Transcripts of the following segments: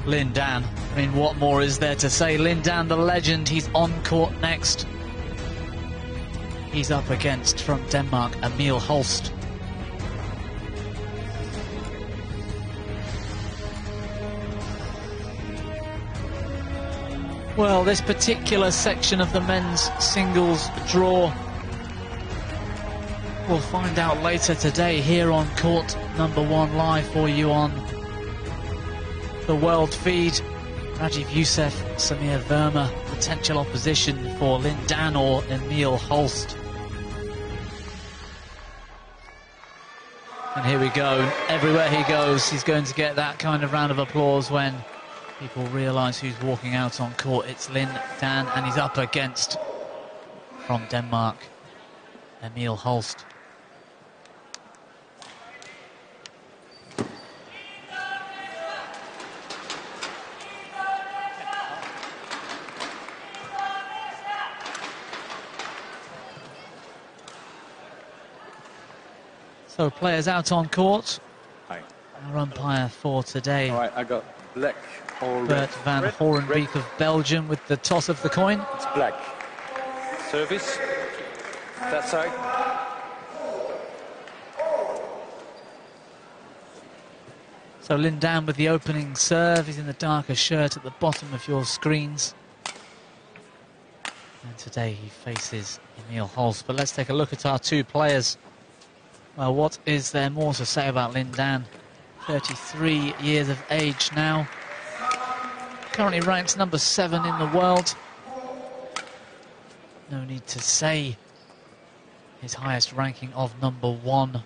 Lindan. I mean, what more is there to say? Lindan, the legend, he's on court next. He's up against, from Denmark, Emil Holst. Well, this particular section of the men's singles draw, we'll find out later today here on court number 1 live for you on the world feed. Rajiv Youssef, Samir Verma, potential opposition for Lindan or Emil Holst. And here we go. Everywhere he goes, he's going to get that kind of round of applause when people realise who's walking out on court. It's Lindan, and he's up against, from Denmark, Emil Holst. So players out on court. Hi. Our umpire for today. All right, I got black or red. Bert van Horenbeek of Belgium with the toss of the coin. It's black. Service. That side. So Lindan with the opening serve. He's in the darker shirt at the bottom of your screens. And today he faces Emil Holst. But let's take a look at our two players. Well, what is there more to say about Lindan? 33 years of age now. Currently ranked number 7 in the world. No need to say his highest ranking of number 1.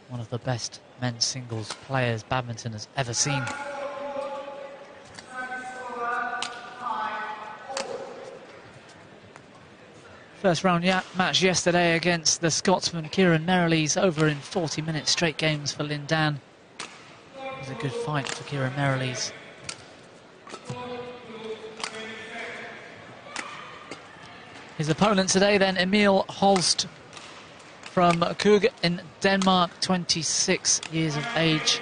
One of the best men's singles players badminton has ever seen. First round match yesterday against the Scotsman Kieran Merrilees, over in 40 minutes, straight games for Lindan. It was a good fight for Kieran Merrilees. His opponent today then, Emil Holst from Køge in Denmark, 26 years of age.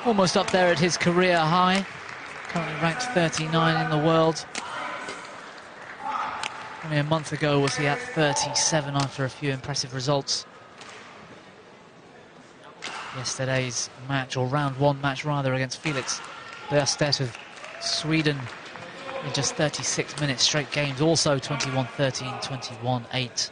Almost up there at his career high, currently ranked 39 in the world. Only a month ago was he at 37 after a few impressive results. Yesterday's match, or round 1 match rather, against Felix Bergstedt of Sweden in just 36 minutes, straight games, also 21-13, 21-8.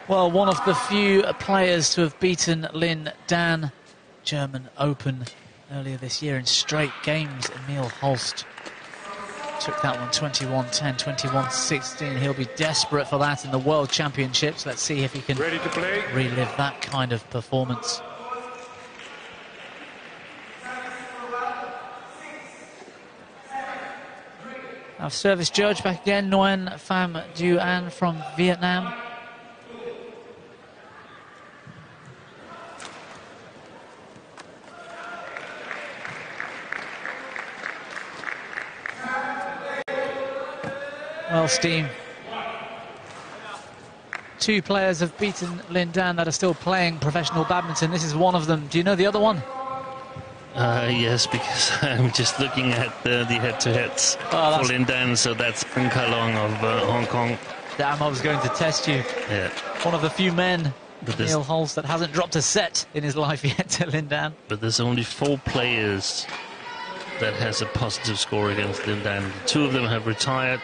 Well, one of the few players to have beaten Lindan, German Open, earlier this year in straight games. Emil Holst took that one 21-10, 21-16. He'll be desperate for that in the World Championships. Let's see if he can relive that kind of performance. Our service judge back again, Nguyen Pham Du An from Vietnam. Well, Steam, 2 players have beaten Lindan that are still playing professional badminton. This is one of them. Do you know the other one? Yes, because I'm just looking at the head-to-heads for Lindan, so that's Pham Kai Long of Hong Kong. Damn, I was going to test you. Yeah. One of the few men, Emil Holst, that hasn't dropped a set in his life yet to Lindan. But there's only 4 players that has a positive score against Lindan. 2 of them have retired.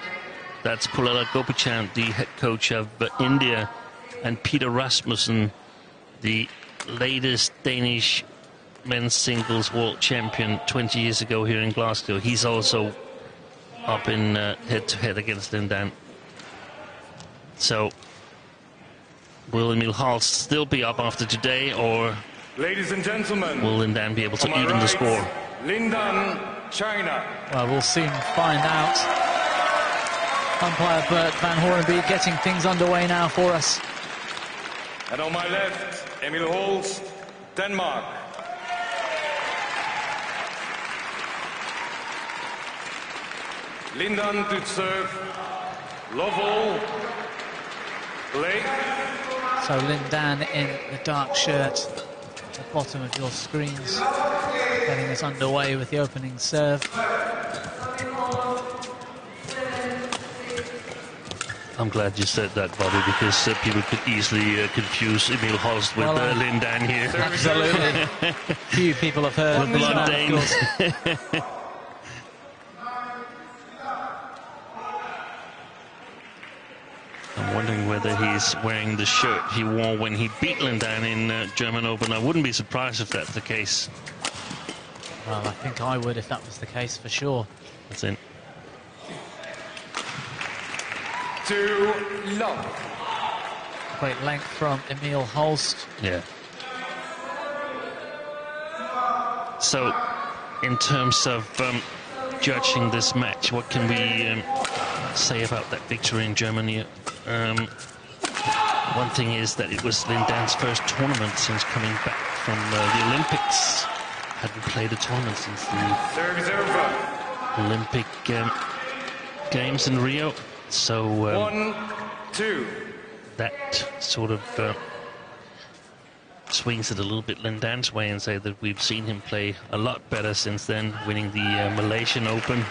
That's Pulala Gopichand, the head coach of India, and Peter Rasmussen, the latest Danish men's singles world champion 20 years ago here in Glasgow. He's also up in head-to-head against Lindan. So, will Emil Holst still be up after today, or ladies and gentlemen, will Lindan be able to even the score? Lindan, China. Well, we'll soon find out. Umpire Bert van Horenbeek getting things underway now for us. And on my left, Emil Holst, Denmark. Lindan to serve, love all, play, So Lin Dan in the dark shirt at the bottom of your screens, getting us underway with the opening serve. I'm glad you said that, Bobby, because people could easily confuse Emil Holst with Lin Dan here. Absolutely. Few people have heard of this man, of course. I'm wondering whether he's wearing the shirt he wore when he beat Lin Dan in German Open. I wouldn't be surprised if that's the case. Well, I think I would if that was the case, for sure. That's it. Too long. Great length from Emil Holst. Yeah. So, in terms of judging this match, what can we say about that victory in Germany? One thing is that it was Lin Dan's first tournament since coming back from the Olympics. Hadn't played a tournament since the Olympic Games in Rio. So 1-2. That sort of swings it a little bit Lin Dan's way, and say that we've seen him play a lot better since then, winning the Malaysian Open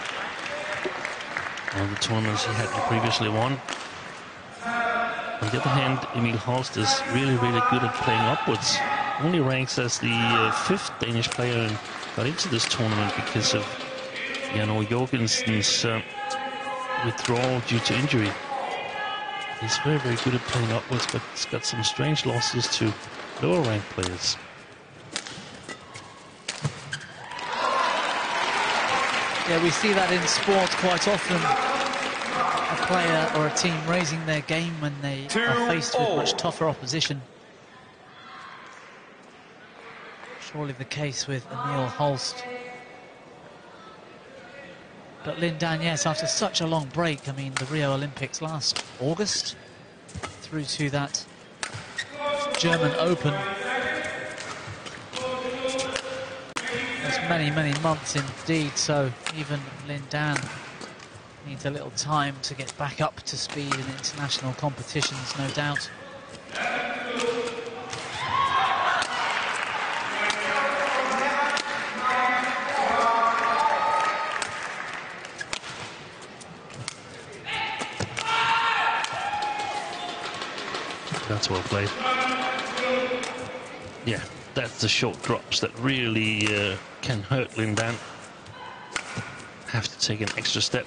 and the tournaments he hadn't previously won. On the other hand, Emil Holst is really, really good at playing upwards. Only ranks as the 5th Danish player and got into this tournament because of Jan O. Jorgensen's withdrawal due to injury. He's very, very good at playing upwards, but he's got some strange losses to lower ranked players. Yeah, we see that in sport quite often. A player or a team raising their game when they are faced with much tougher opposition. Surely the case with Emil Holst. But Lin Dan, yes, after such a long break, I mean, the Rio Olympics last August, through to that German Open. That's many, many months indeed, so even Lin Dan needs a little time to get back up to speed in international competitions, no doubt. That's well played. Yeah, that's the short drops that really can hurt Lin Dan. Have to take an extra step.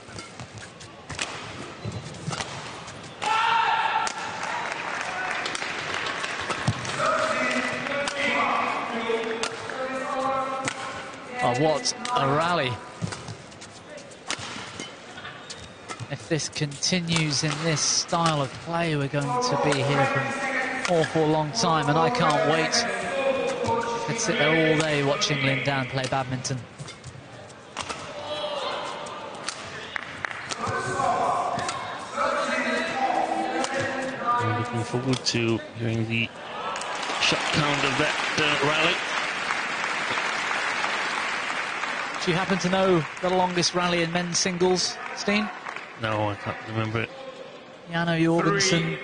Oh, what a rally. If this continues in this style of play, we're going to be here for an awful long time, and I can't wait. I could sit there all day watching Lin Dan play badminton. I'm looking forward to hearing the shot count of that rally. Do you happen to know the longest rally in men's singles, Steen? No, I can't remember it. Jan O. Jorgensen.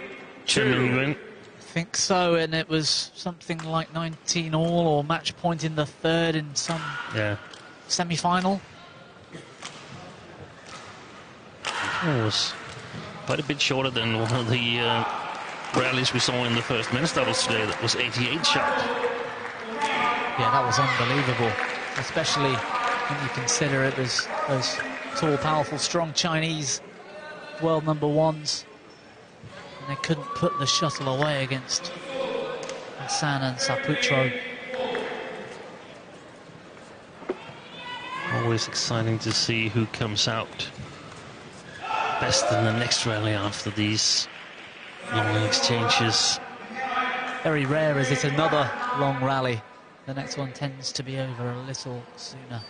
3-2. I think so, and it was something like 19 all or match point in the third in some semi-final. It was quite a bit shorter than one of the rallies we saw in the first men's doubles today. That was 88 shot. Yeah, that was unbelievable, especially when you consider it was those tall, powerful, strong Chinese world number ones, and they couldn't put the shuttle away against Hassan and Saputro. Always exciting to see who comes out best in the next rally after these long exchanges. Very rare is it another long rally. The next one tends to be over a little sooner.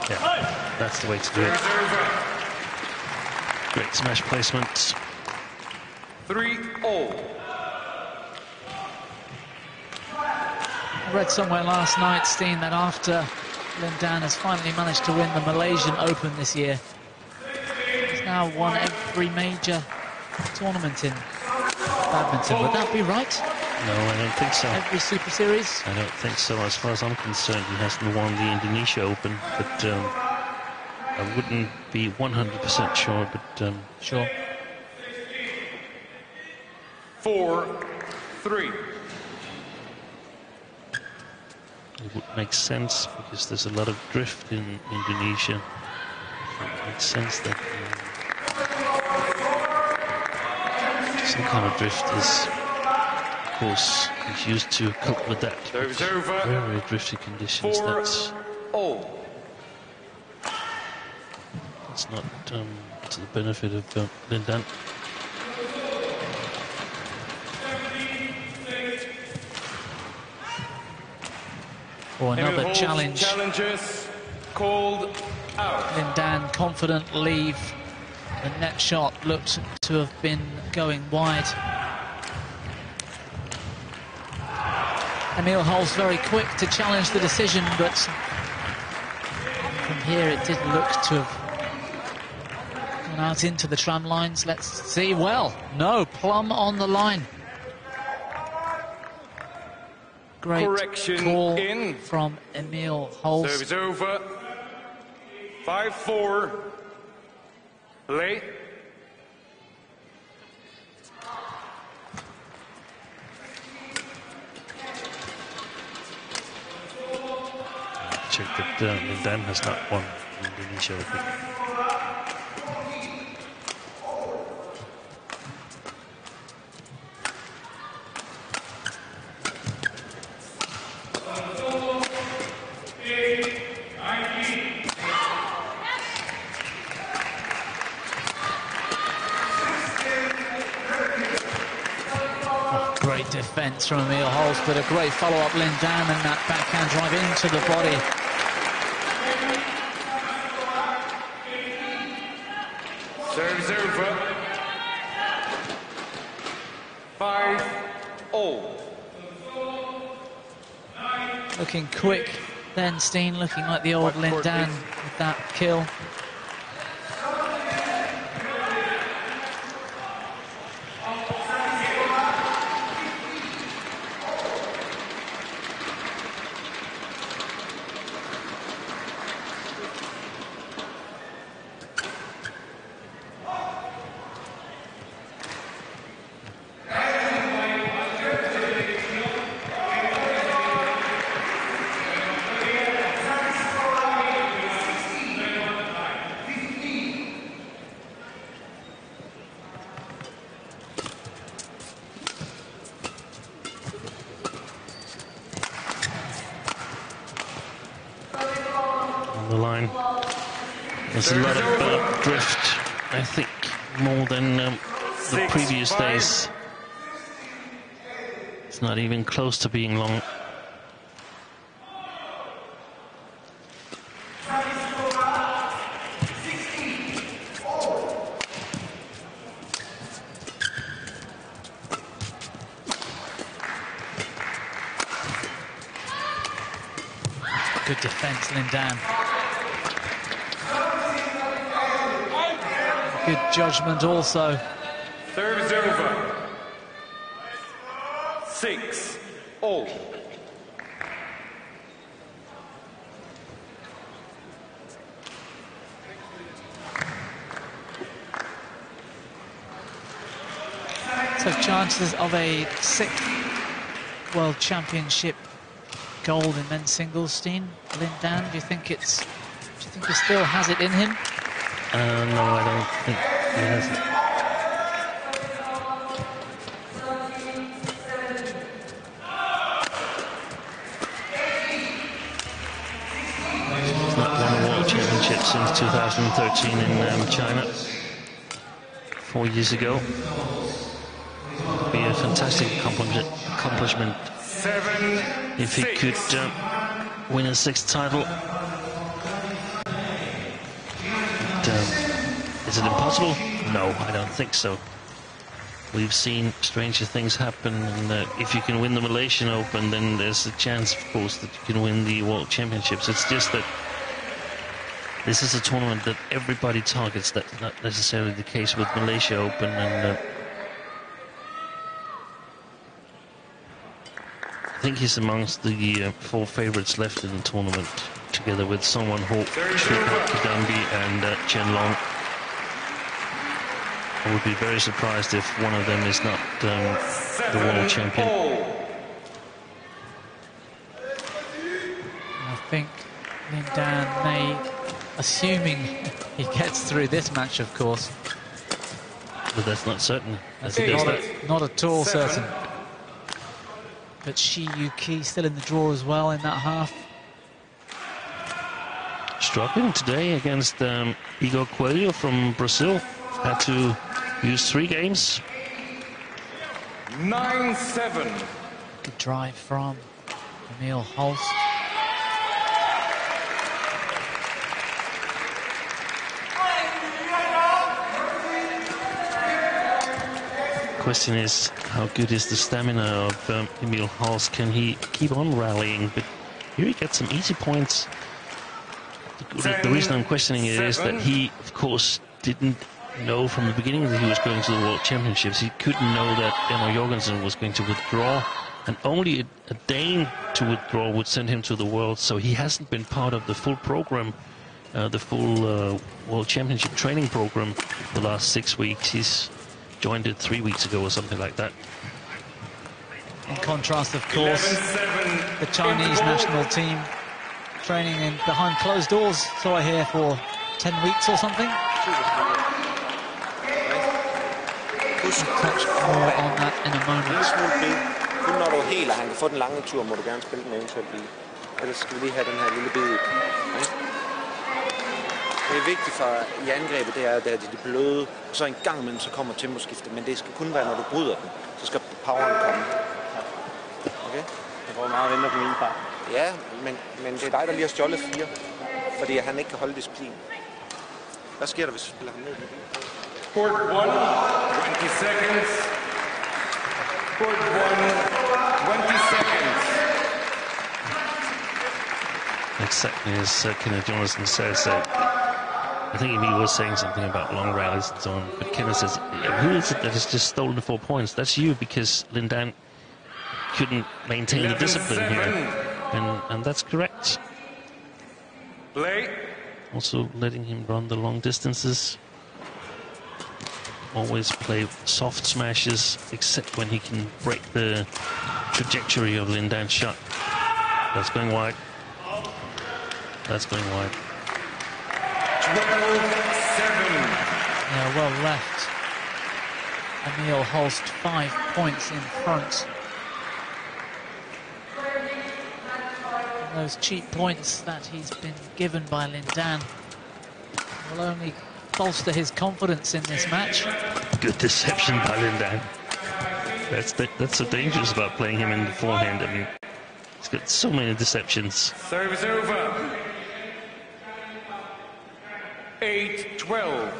Yeah, that's the way to do it. Great smash placement. 3-all. I read somewhere last night, Steen, that after Lin Dan has finally managed to win the Malaysian Open this year, he's now won every major tournament in badminton. Would that be right? No, I don't think so. Every Super Series? I don't think so. As far as I'm concerned, he hasn't won the Indonesia Open, but I wouldn't be 100% sure, but sure. 4-3. It would make sense because there's a lot of drift in Indonesia. So it makes sense that some kind of drift is, of course, he's used to cope with that. Very drifty conditions. That's not to the benefit of Lindan. Or another challenge. Challenges called out. Lindan confident leave. The net shot looked to have been going wide. Emil Holst very quick to challenge the decision, but from here it did look to have gone out into the tram lines. Let's see. Well, no, plumb on the line. Great call from Emil Holst. Service over. 5-4. Play. Check that Lindan has not won Indonesia Open. Great defence from Emil Holst, but a great follow-up Lindan, and that backhand drive into the body. Serves over. 5-0. Looking quick, then Steen looking like the old Lindan with that kill. The line. There's a lot of drift, I think, more than the previous days. It's not even close to being long. Good defence, Lindan. Good judgment also. Service over. 6-0. So chances of a 6th World Championship gold in men's singles, Steen? Lindan, do you think he still has it in him? No, I don't think he has it. He's not won a World Championship since 2013 in China, 4 years ago. It'd be a fantastic accomplishment if he could win a 6th title. Is it impossible? No, I don't think so. We've seen stranger things happen, and if you can win the Malaysian Open, then there's a chance, of course, that you can win the World Championships. It's just that this is a tournament that everybody targets. That's not necessarily the case with Malaysia Open, and I think he's amongst the 4 favorites left in the tournament, together with Songwon Ho, Kadambi, and Chen Long. I would be very surprised if one of them is not the world champion. I think Lin Dan may, assuming he gets through this match, of course. But that's not certain. That's not at all certain. But Shi Yuki still in the draw as well in that half. Struggling today against Igor Coelho from Brazil. Had to use 3 games. 9-7. Good drive from Emil Holst. Question is, how good is the stamina of Emil Holst? Can he keep on rallying? But here he gets some easy points. The reason I'm questioning it is that he, of course, didn't know from the beginning that he was going to the World Championships. He couldn't know that Emma Jorgensen was going to withdraw, and only a Dane to withdraw would send him to the World. So he hasn't been part of the full program, the full World Championship training program the last 6 weeks. He's joined it 3 weeks ago or something like that. In contrast, of course, the Chinese national team training in behind closed doors, so I hear, for 10 weeks or something. We'll touch more on that in a moment. Kun når du er helt, og han kan få den lange tur, må du gerne spille den eventuelt lige. Ellers skal vi lige have den her lille bid. Det er vigtigt for i angrebet, det er, at de er bløde, og så en gang imellem så kommer temposkiftet, men det skal kun være, når du bryder den, så skal poweren komme. Okay? Jeg får meget venter på min par. Ja, men det er dig, der lige har stjålet 4, fordi han ikke kan holde disciplin. Hvad sker der, hvis vi spiller ham ned? Court 1, 20 seconds. Court 1, 20 seconds. Exactly as Kenneth Jonathan says. I think Emil was saying something about long rallies and so on, but Kenneth says, who is it that has just stolen the 4 points? That's you, because Lin Dan couldn't maintain the discipline here. And that's correct. Play. Also letting him run the long distances. Always play soft smashes, except when he can break the trajectory of Lin Dan's shot. That's going wide. That's going wide. 12-7. Yeah, well left. Emil Holst 5 points in front. And those cheap points that he's been given by Lin Dan will only bolster his confidence in this match. Good deception by Lin Dan. That's so dangerous about playing him in the forehand. I mean, he's got so many deceptions. Service over. 8-12.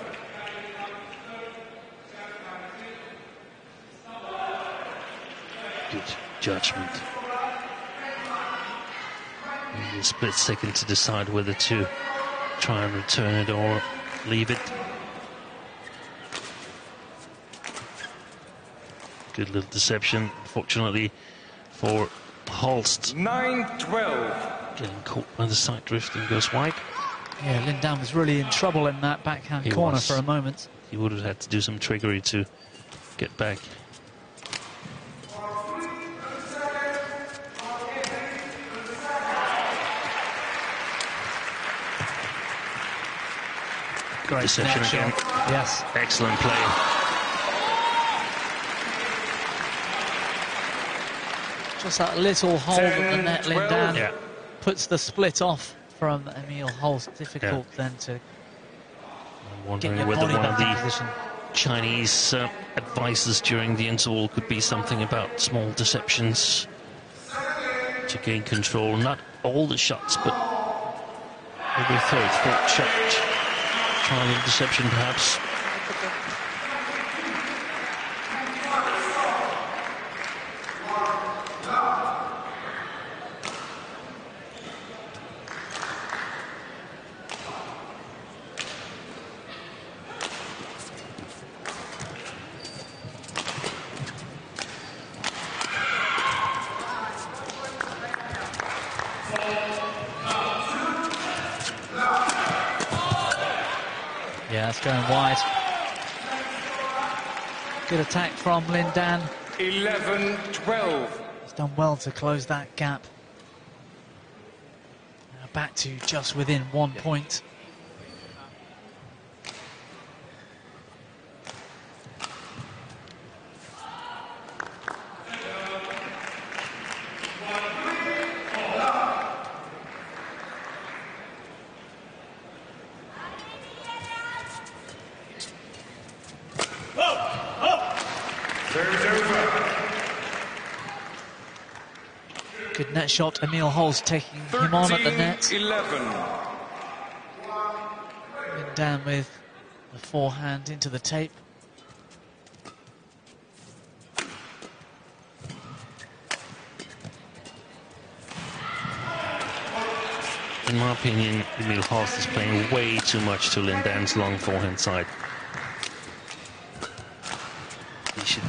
Good judgment. A split second to decide whether to try and return it or leave it. Good little deception, fortunately for Holst. 9-12. Getting caught by the side drift and goes wide. Yeah, Lin Dan was really in trouble in that backhand corner for a moment. He would have had to do some trickery to get back. Great deception again. Yes. Excellent play. Just that little hole at the net, Lin Dan puts the split off from Emil Holst. Difficult then to I'm wondering get your whether body one of back in the position. Chinese advices during the interval could be something about small deceptions to gain control. Not all the shots, but every third, fourth shot. Try a little deception, perhaps. It's going wide. Good attack from Lin Dan. 11-12. He's done well to close that gap. Now back to just within 1 point. Good net shot, Emil Holst taking him on at the net. 13-11. Lin Dan with the forehand into the tape. In my opinion, Emil Holst is playing way too much to Lin Dan's long forehand side. He should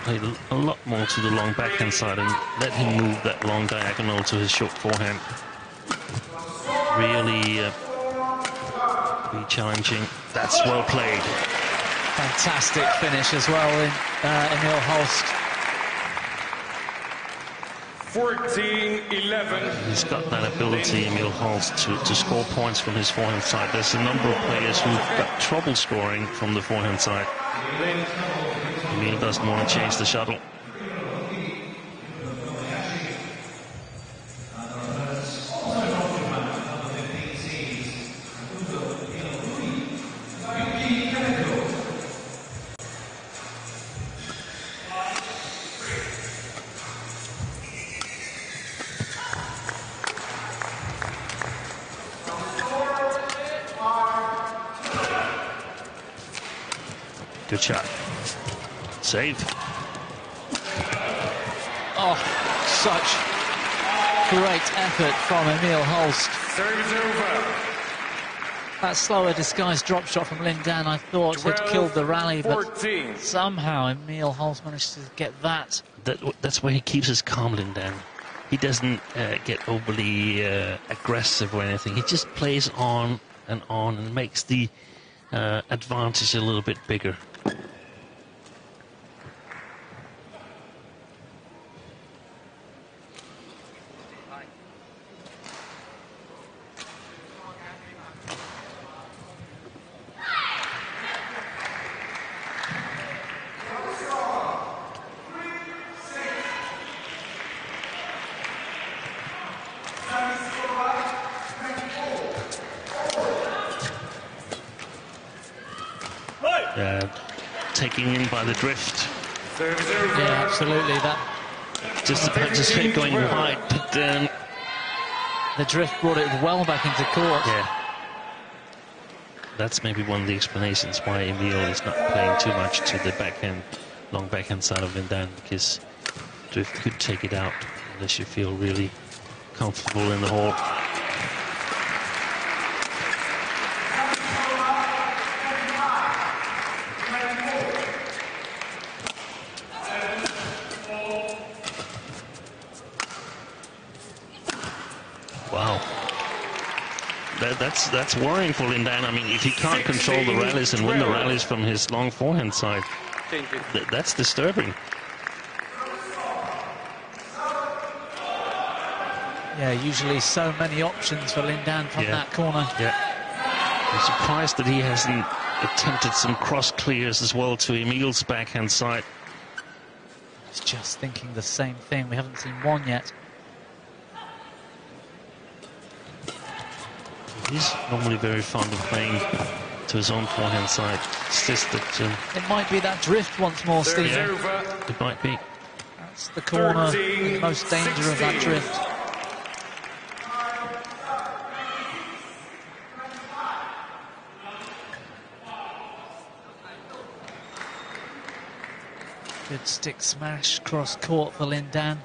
play a lot more to the long backhand side and let him move that long diagonal to his short forehand. Really be challenging. That's well played. Fantastic finish as well in Emil Holst. 14-11. He's got that ability, Emil Holst, to score points from his forehand side. There's a number of players who've got trouble scoring from the forehand side. Emil doesn't want to change the shuttle. Good shot. Save. Oh, such great effort from Emil Holst. Service over. That slower disguised drop shot from Lin Dan, I thought, had killed the rally, but 14. somehow Emil Holst managed to get that. That's where he keeps his calm, Lin Dan. He doesn't get overly aggressive or anything. He just plays on and makes the advantage a little bit bigger. Taking in by the drift. Yeah, absolutely. That Just about to straight going wide, but then the drift brought it well back into court. yeah, that's maybe one of the explanations why Emil is not playing too much to the backhand, long backhand side of Lin Dan, because drift could take it out unless you feel really comfortable in the hole. Wow. That's worrying for Lin Dan. I mean, if he can't control the rallies and win the rallies from his long forehand side, that's disturbing. Yeah, usually so many options for Lin Dan from that corner. Yeah. I'm surprised that he hasn't attempted some cross clears as well to Emil's backhand side. He's just thinking the same thing. We haven't seen one yet. He's normally very fond of playing to his own forehand side. It's just that it might be that drift once more, Steve. yeah, it might be. That's the corner, the most danger of that drift. Good stick smash cross court for Lin Dan.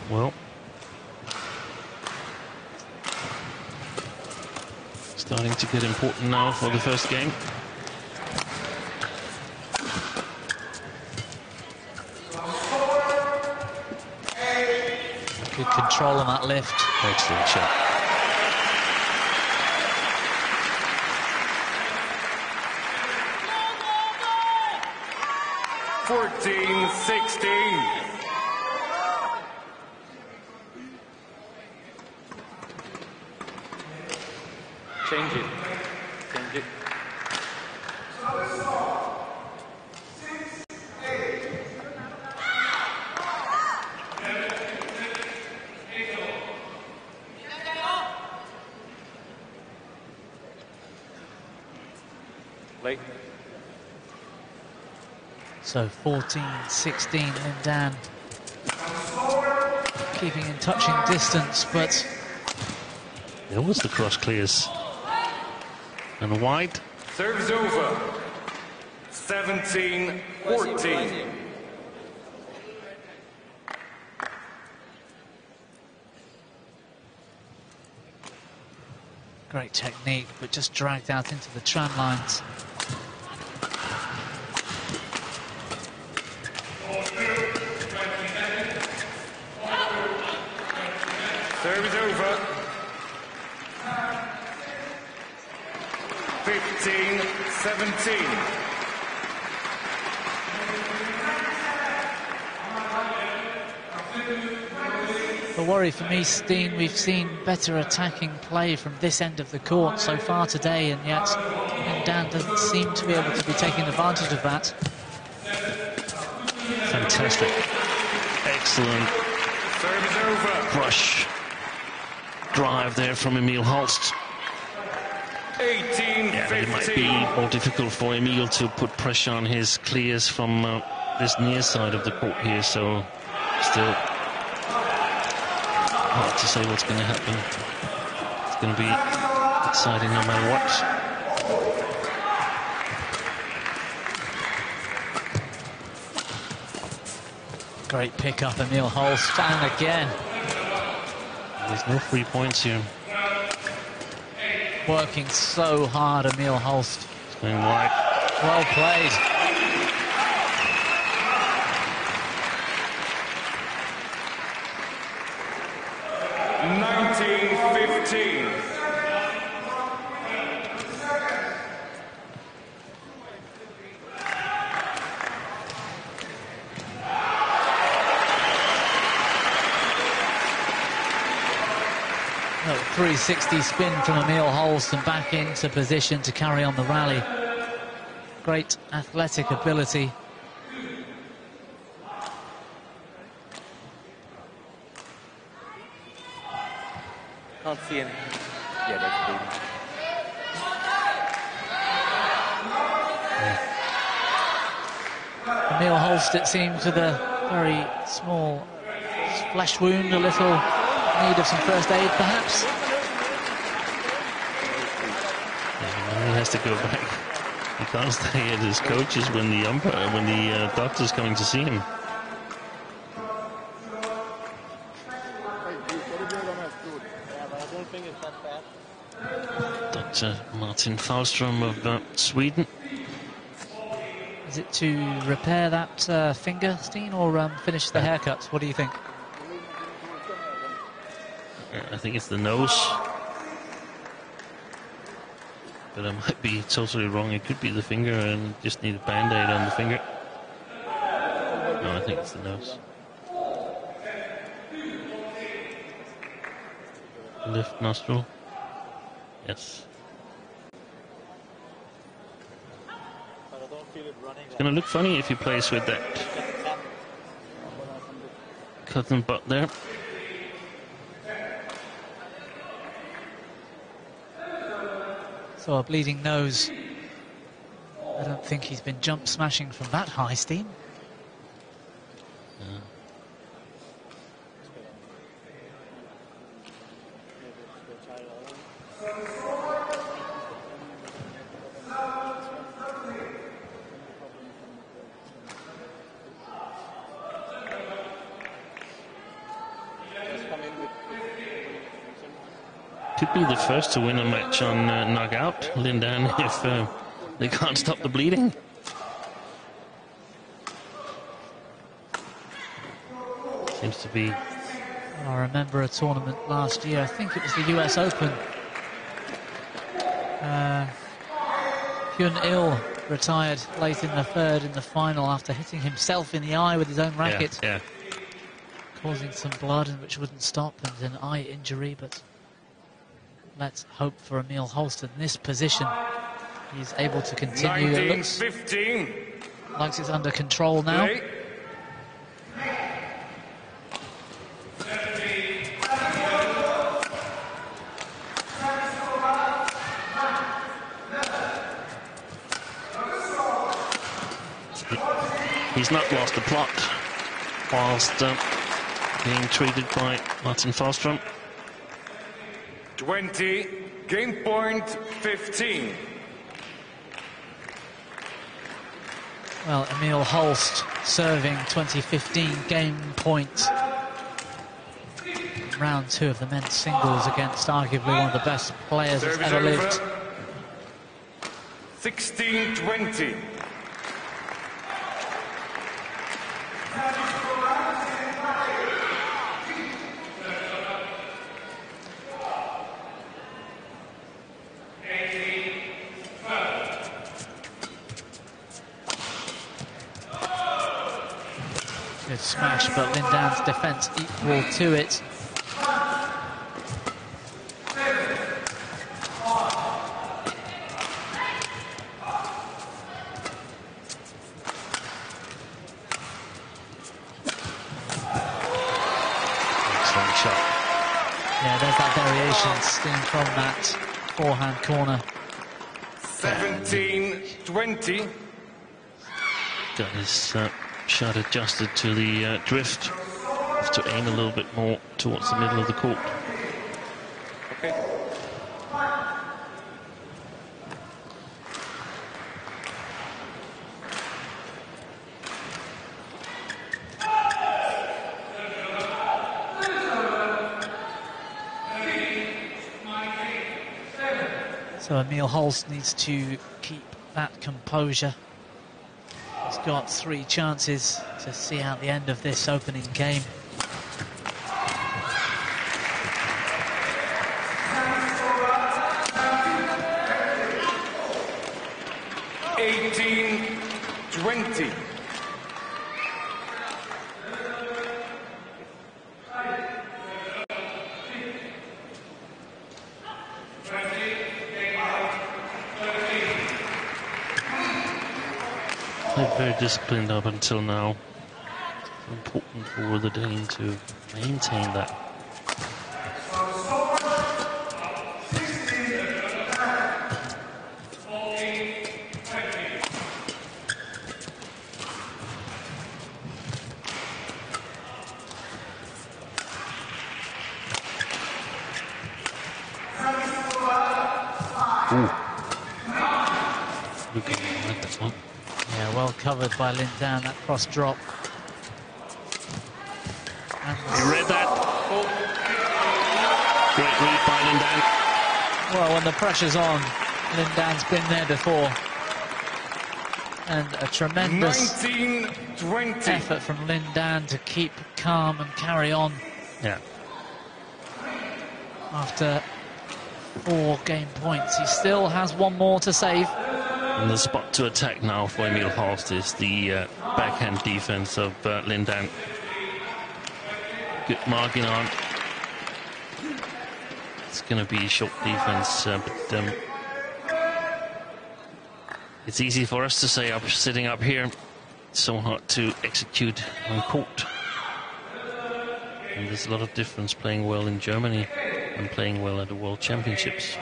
Well, starting to get important now for the first game. Good control on that lift. Excellent shot. Change it. Change it. Late. So 14-16, Lin Dan keeping in touching distance, but There was the cross clears. And wide. Serves over. 17-14. great technique, but just dragged out into the tram lines. Serve is over. 15-17. The worry for me, Steen, we've seen better attacking play from this end of the court so far today, and yet Dan doesn't seem to be able to be taking advantage of that. Fantastic. Excellent brush drive there from Emil Holst. 18-15. Yeah, it might be more difficult for Emil to put pressure on his clears from this near side of the court here, so still hard to say what's going to happen. It's going to be exciting no matter what. Great pick-up, Emil Holst, and again. There's no free points here. Working so hard, Emil Holst. It's going wide. Well played. Oh, 360 spin from Emil Holst and back into position to carry on the rally. Great athletic ability. Can't see anything. Yeah, that's bleeding. Emil Holst, it seems, with a very small flesh wound, a little need of some first aid, perhaps. Yeah, he has to go back. He can't stay at his coach's when the doctor's coming to see him. Dr. Martin Fahlström of Sweden. Is it to repair that finger, Steen, or finish the haircut? What do you think? I think it's the nose. But I might be totally wrong. It could be the finger and just need a band-aid on the finger. No, I think it's the nose. Left nostril. Yes. It's going to look funny if he plays with that cotton bud there. So a bleeding nose. I don't think he's been jump smashing from that high, Steen. Yeah. Could be the first to win a match on knockout, Lin Dan, if they can't stop the bleeding. Seems to be I remember a tournament last year, I think it was the US Open. Hyun-il retired late in the third in the final after hitting himself in the eye with his own racket. Yeah. Causing some blood, and which wouldn't stop, and an eye injury. But let's hope for Emil Holst in this position. He's able to continue. It looks like it's under control now. Play. He's not lost the plot whilst being treated by Martin Fallstrom. 20, game point 15. Well, Emil Holst serving 2015 game point. Round 2 of the men's singles against arguably one of the best players that's ever lived. 16-20. Good smash, but Lindan's defence equal to it. Excellent shot. Yeah, there's that variation seen from that forehand corner. 17-20. Got his shot adjusted to the drift. Have to aim a little bit more towards the middle of the court. Okay. So Emil Holst needs to keep that composure. He's got 3 chances to see out the end of this opening game. $18-20. They're very disciplined up until now. It's important for the Dane to maintain that. Ooh. Looking like that one. Yeah, well covered by Lindan, that cross drop. And You read that? Great read by Lindan. well, when the pressure's on, Lindan's been there before. And a tremendous 19-20. effort from Lindan to keep calm and carry on Yeah. after 4 game points. He still has 1 more to save. And the spot to attack now for Emil Holst is the backhand defense of Lindan. Good marking on. It's going to be short defense, but it's easy for us to say sitting up here. It's so hard to execute on court. And there's a lot of difference playing well in Germany and playing well at the World Championships.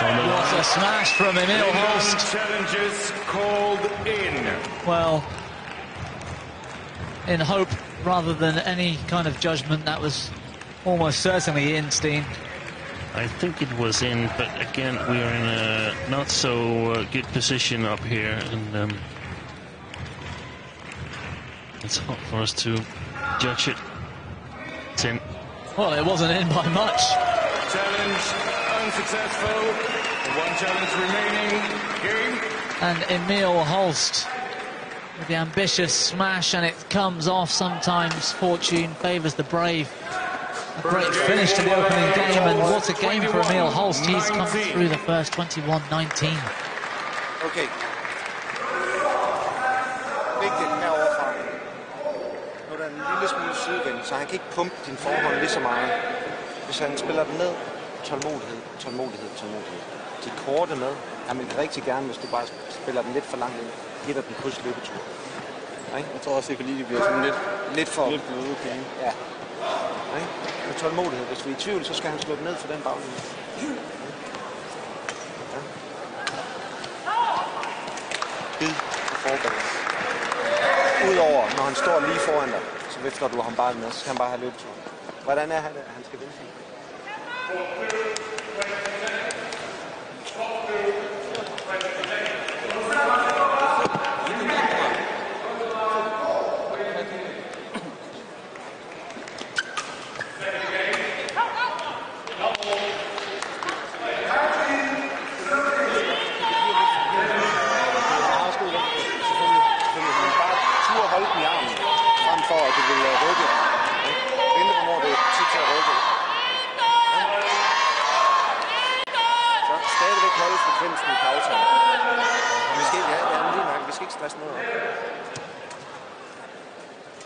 What a smash from Emil Holst. Challenges called in. Well, in hope rather than any kind of judgment, that was almost certainly in, Steen. I think it was in, but again, we are in a not so good position up here, and it's hard for us to judge it. It's in. Well, it wasn't in by much. Challenge unsuccessful. One challenge remaining. Game. And Emil Holst with the ambitious smash, and it comes off. Sometimes fortune favours the brave. A great finish to the opening game, and what a game for Emil Holst. He's come through the first 21-19. Okay. Vigtigt heroverfra. Nu er der en lille smule sydvind, så han kan ikke pumpe din forhånd lige så meget. Hvis han spiller den ned, tålmodighed, tålmodighed, tålmodighed. De korte med, han vil rigtig gerne, hvis du bare spiller den lidt for langt ind, giver den kryds løbetur. Jeg tror også, jeg kan lide, at det bliver sådan lidt for... Lidt bløde, okay. Ja. Med tålmodighed. Hvis vi er i tvivl, så skal han slå den ned for den baglinje. Bid på forbanen. Udover, når han står lige foran dig, så vifter du ham bare med, så skal han bare have løbetur. Hvordan er han, at han skal vinde sig?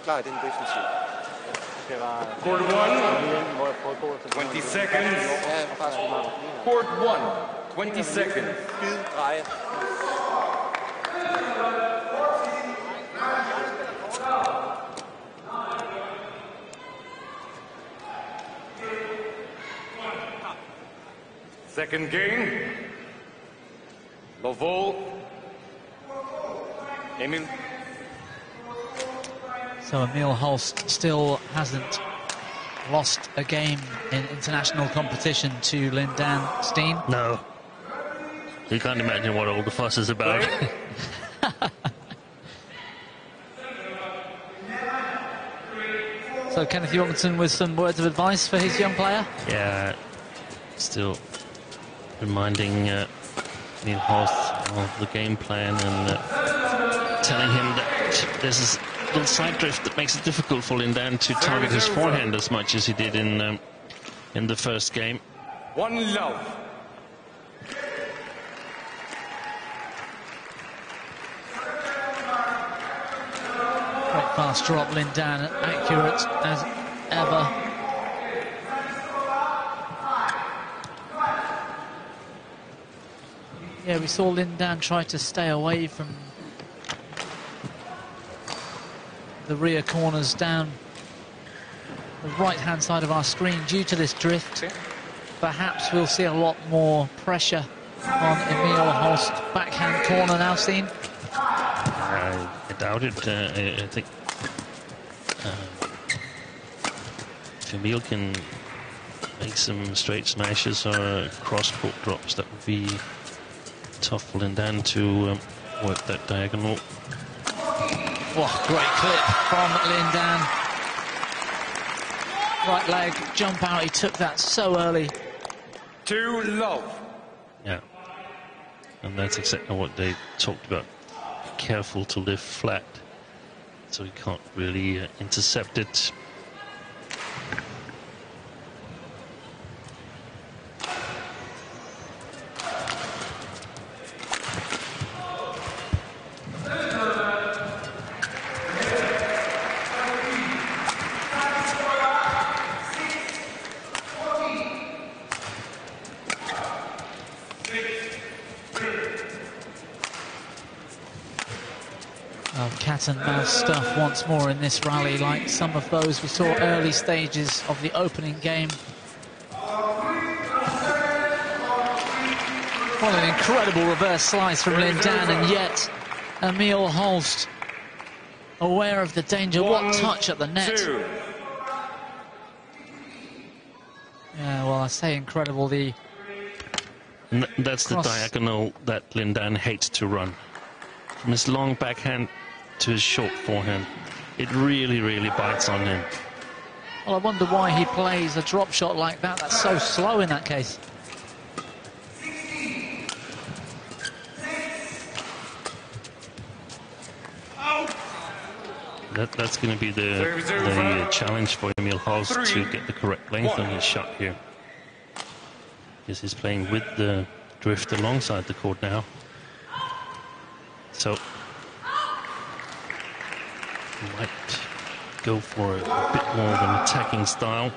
Klar i den defensiv. Court 1, 20 seconds. Court 1, 20 seconds. Bid, dreje. Second game. Lovol. Emil. So Emil Holst still hasn't lost a game in international competition to Lindan Steen. No. You can't imagine what all the fuss is about. So Kenneth Jorgensen with some words of advice for his young player? Yeah, still reminding Emil Holst of the game plan and telling him that this is a little side drift that makes it difficult for Lindan to target his forehand as much as he did in the first game. One love. Great fast drop, Lindan, accurate as ever. Yeah, we saw Lindan try to stay away from the rear corners down the right-hand side of our screen due to this drift. Perhaps we'll see a lot more pressure on Emil Holst. Backhand corner now seen. I doubt it. I think if Emil can make some straight smashes or cross-court drops, that would be tough for Lindan to work that diagonal. Oh, great clip from Lindan. Right leg, jump out, he took that so early. 2 love. Yeah. And that's exactly what they talked about. Careful to lift flat, so he can't really intercept it. Cat and mouse stuff once more in this rally, like some of those we saw early stages of the opening game. What an incredible reverse slice from Lindan, and yet Emil Holst aware of the danger. What touch at the net. Yeah, well, I say incredible. That's the diagonal that Lindan hates to run. From his long backhand to his short forehand, it really, really bites on him. Well, I wonder why he plays a drop shot like that. That's so slow in that case. That's going to be the challenge for Emil Holst to get the correct length on his shot here. Because he's playing with the drift alongside the court now. So he might go for a bit more of an attacking style.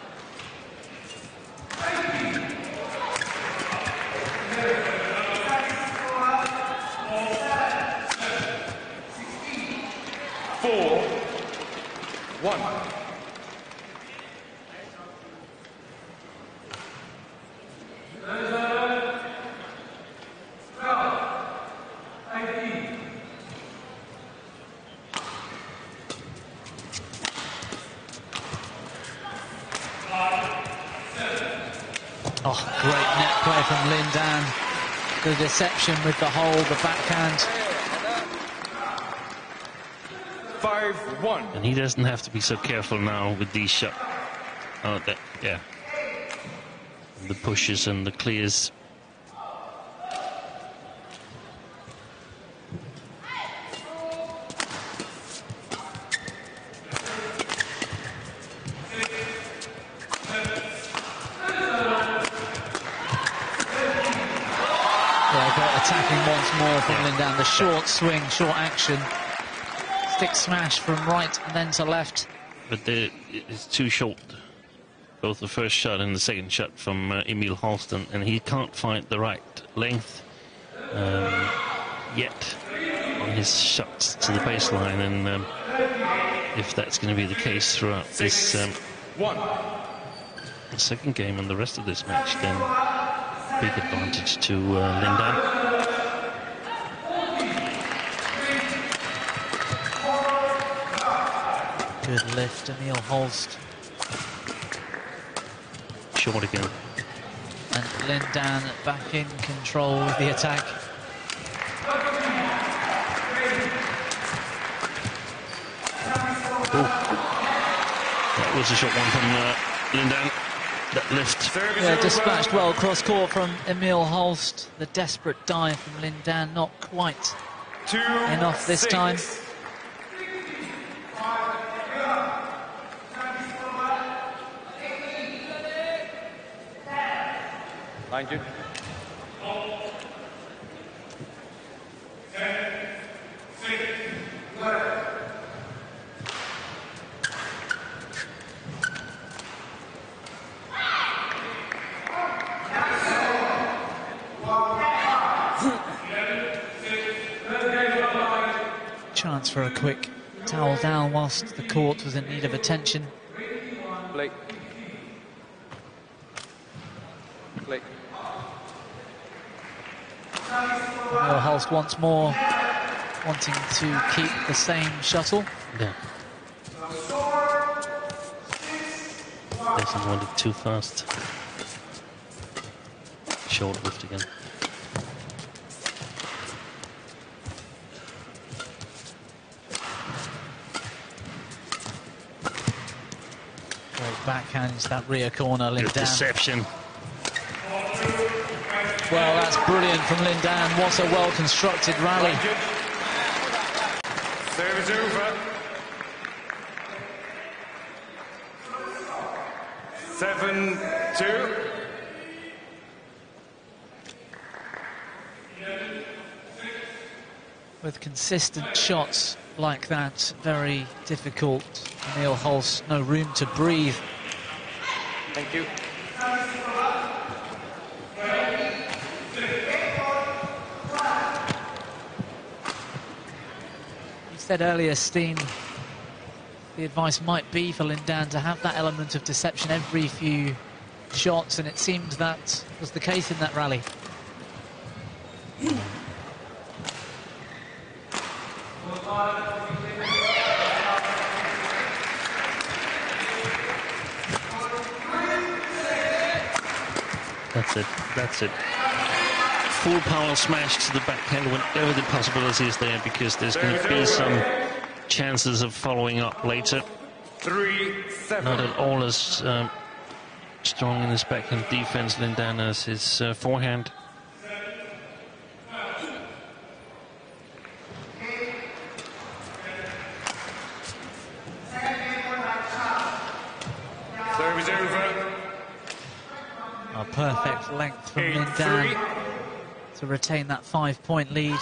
Oh, great net play from Lindan. The deception with the hold, the backhand. 5-1. And he doesn't have to be so careful now with these shots. Oh, yeah. The pushes and the clears. Attacking once more from Lindan. The short swing, short action. Stick smash from right and then to left. But it's too short. Both the first shot and the second shot from Emil Holst, and he can't find the right length yet on his shots to the baseline. And if that's going to be the case throughout this the second game and the rest of this match, then big advantage to Lindan. Good lift, Emil Holst. Short again. And Lindan back in control of the attack. Ooh. That was a short one from Lindan. That lift. Yeah, dispatched well cross court from Emil Holst. The desperate dive from Lindan, not quite enough this time. Thank you. Chance for a quick towel down whilst the court was in need of attention. Play. Play. Emil Holst once more wanting to keep the same shuttle. Yeah. Doesn't want it too fast. Short lift again. Great backhands, that rear corner, Lindan. Good deception. Well, that's brilliant from Lindan. What a well-constructed rally. Serve is over. 7-2. With consistent shots like that, very difficult. Emil Holst, no room to breathe. Thank you. You said earlier, Steen, the advice might be for Lindan to have that element of deception every few shots, and it seemed that was the case in that rally. That's it. Full power smash to the backhand whenever the possibility is there, because there's going to be some chances of following up later. 3-7. Not at all as strong in his backhand defense, Lindan, as his forehand. over. A perfect length from Lin Dan to retain that 5-point lead.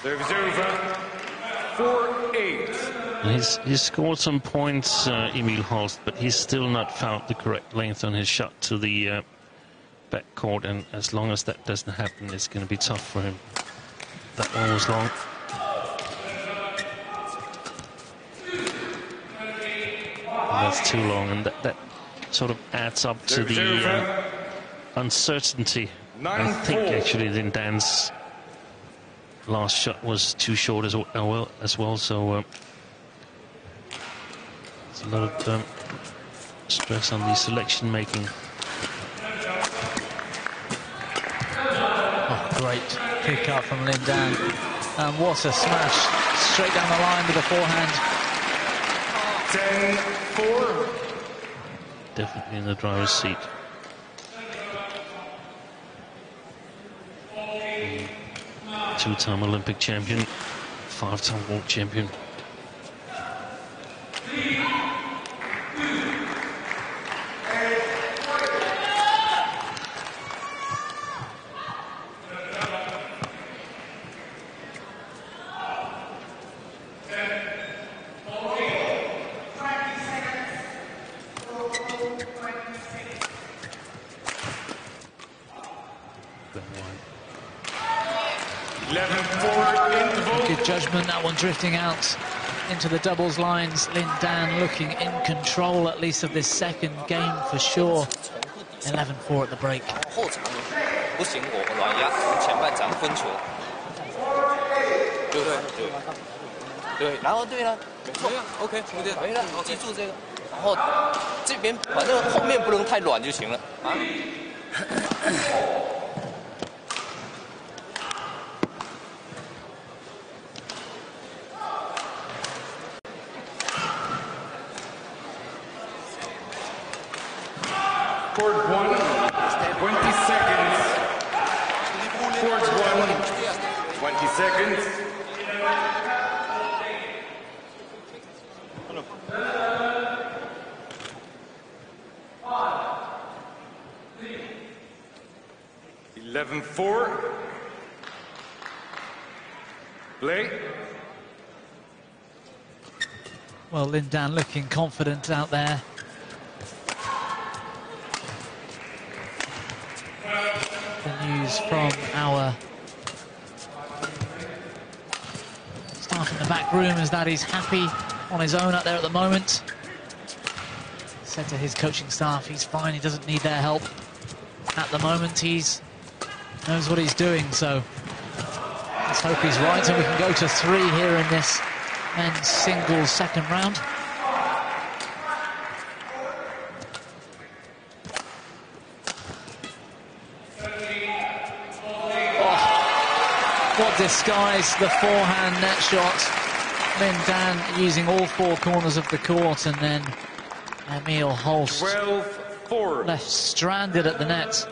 Serves over. 4-8. He's scored some points, Emil Holst, but he's still not found the correct length on his shot to the backcourt, and as long as that doesn't happen, it's going to be tough for him. That one was long. And that's too long, and that sort of adds up to the uncertainty. I think actually Lin Dan's last shot was too short as well, so there's a lot of stress on the selection making. Oh, great pick up from Lin Dan, and what a smash straight down the line with a forehand. 10-4. Definitely in the driver's seat. Two-time Olympic champion, 5-time world champion. Good judgment, that one drifting out into the doubles lines. Lin Dan looking in control, at least of this second game for sure. 11-4 at the break. 后场不行，我软压，前半场分球，对不对？对，然后对了，没错 ，OK， 兄弟，没了，记住这个，然后这边反正后面不能太软就行了啊。Court 1, 20 seconds. Court 1, 20 seconds. (11-4). Play. Well, Lin Dan looking confident out there. The news from our staff in the back room is that he's happy on his own out there at the moment. Said to his coaching staff he's fine, he doesn't need their help at the moment. He's knows what he's doing, so let's hope he's right and we can go to 3 here in this men's singles second round. What disguise, the forehand net shot. Lin Dan using all 4 corners of the court, and then Emil Holst 12-4. left stranded at the net.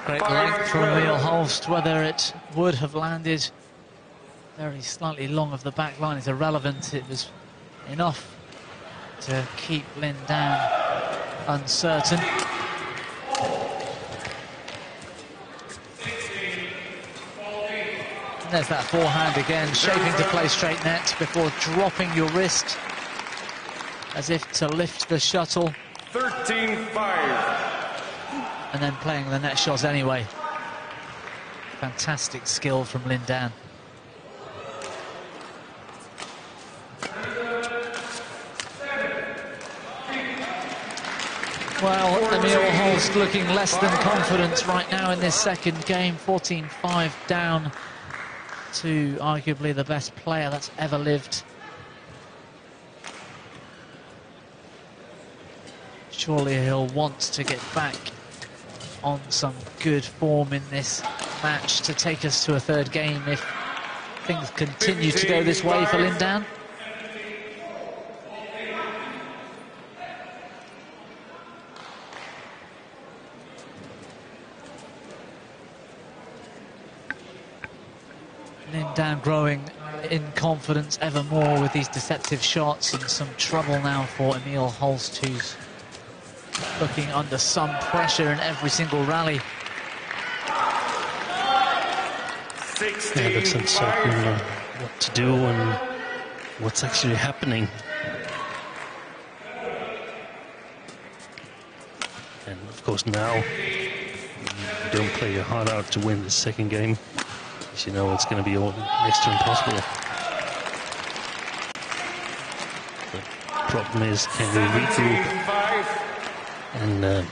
Great length from Emil Holst. Whether it would have landed very slightly long of the back line is irrelevant. It was enough to keep Lin Dan uncertain. And there's that forehand again, shaping to play straight net before dropping your wrist as if to lift the shuttle. 13-5. And then playing the net shots anyway. Fantastic skill from Lin Dan. Well, Emil Holst looking less than confident right now in this second game. 14-5 down to arguably the best player that's ever lived Surely he'll want to get back on some good form in this match to take us to a third game if things continue to go this way for Lindan. Lindan growing in confidence ever more with these deceptive shots, and some trouble now for Emil Holst, who's looking under some pressure in every single rally. Yeah, looks uncertain what to do and what's actually happening. And of course now, you don't play your heart out to win the second game, because you know it's going to be all next to impossible. The problem is, can we regroup and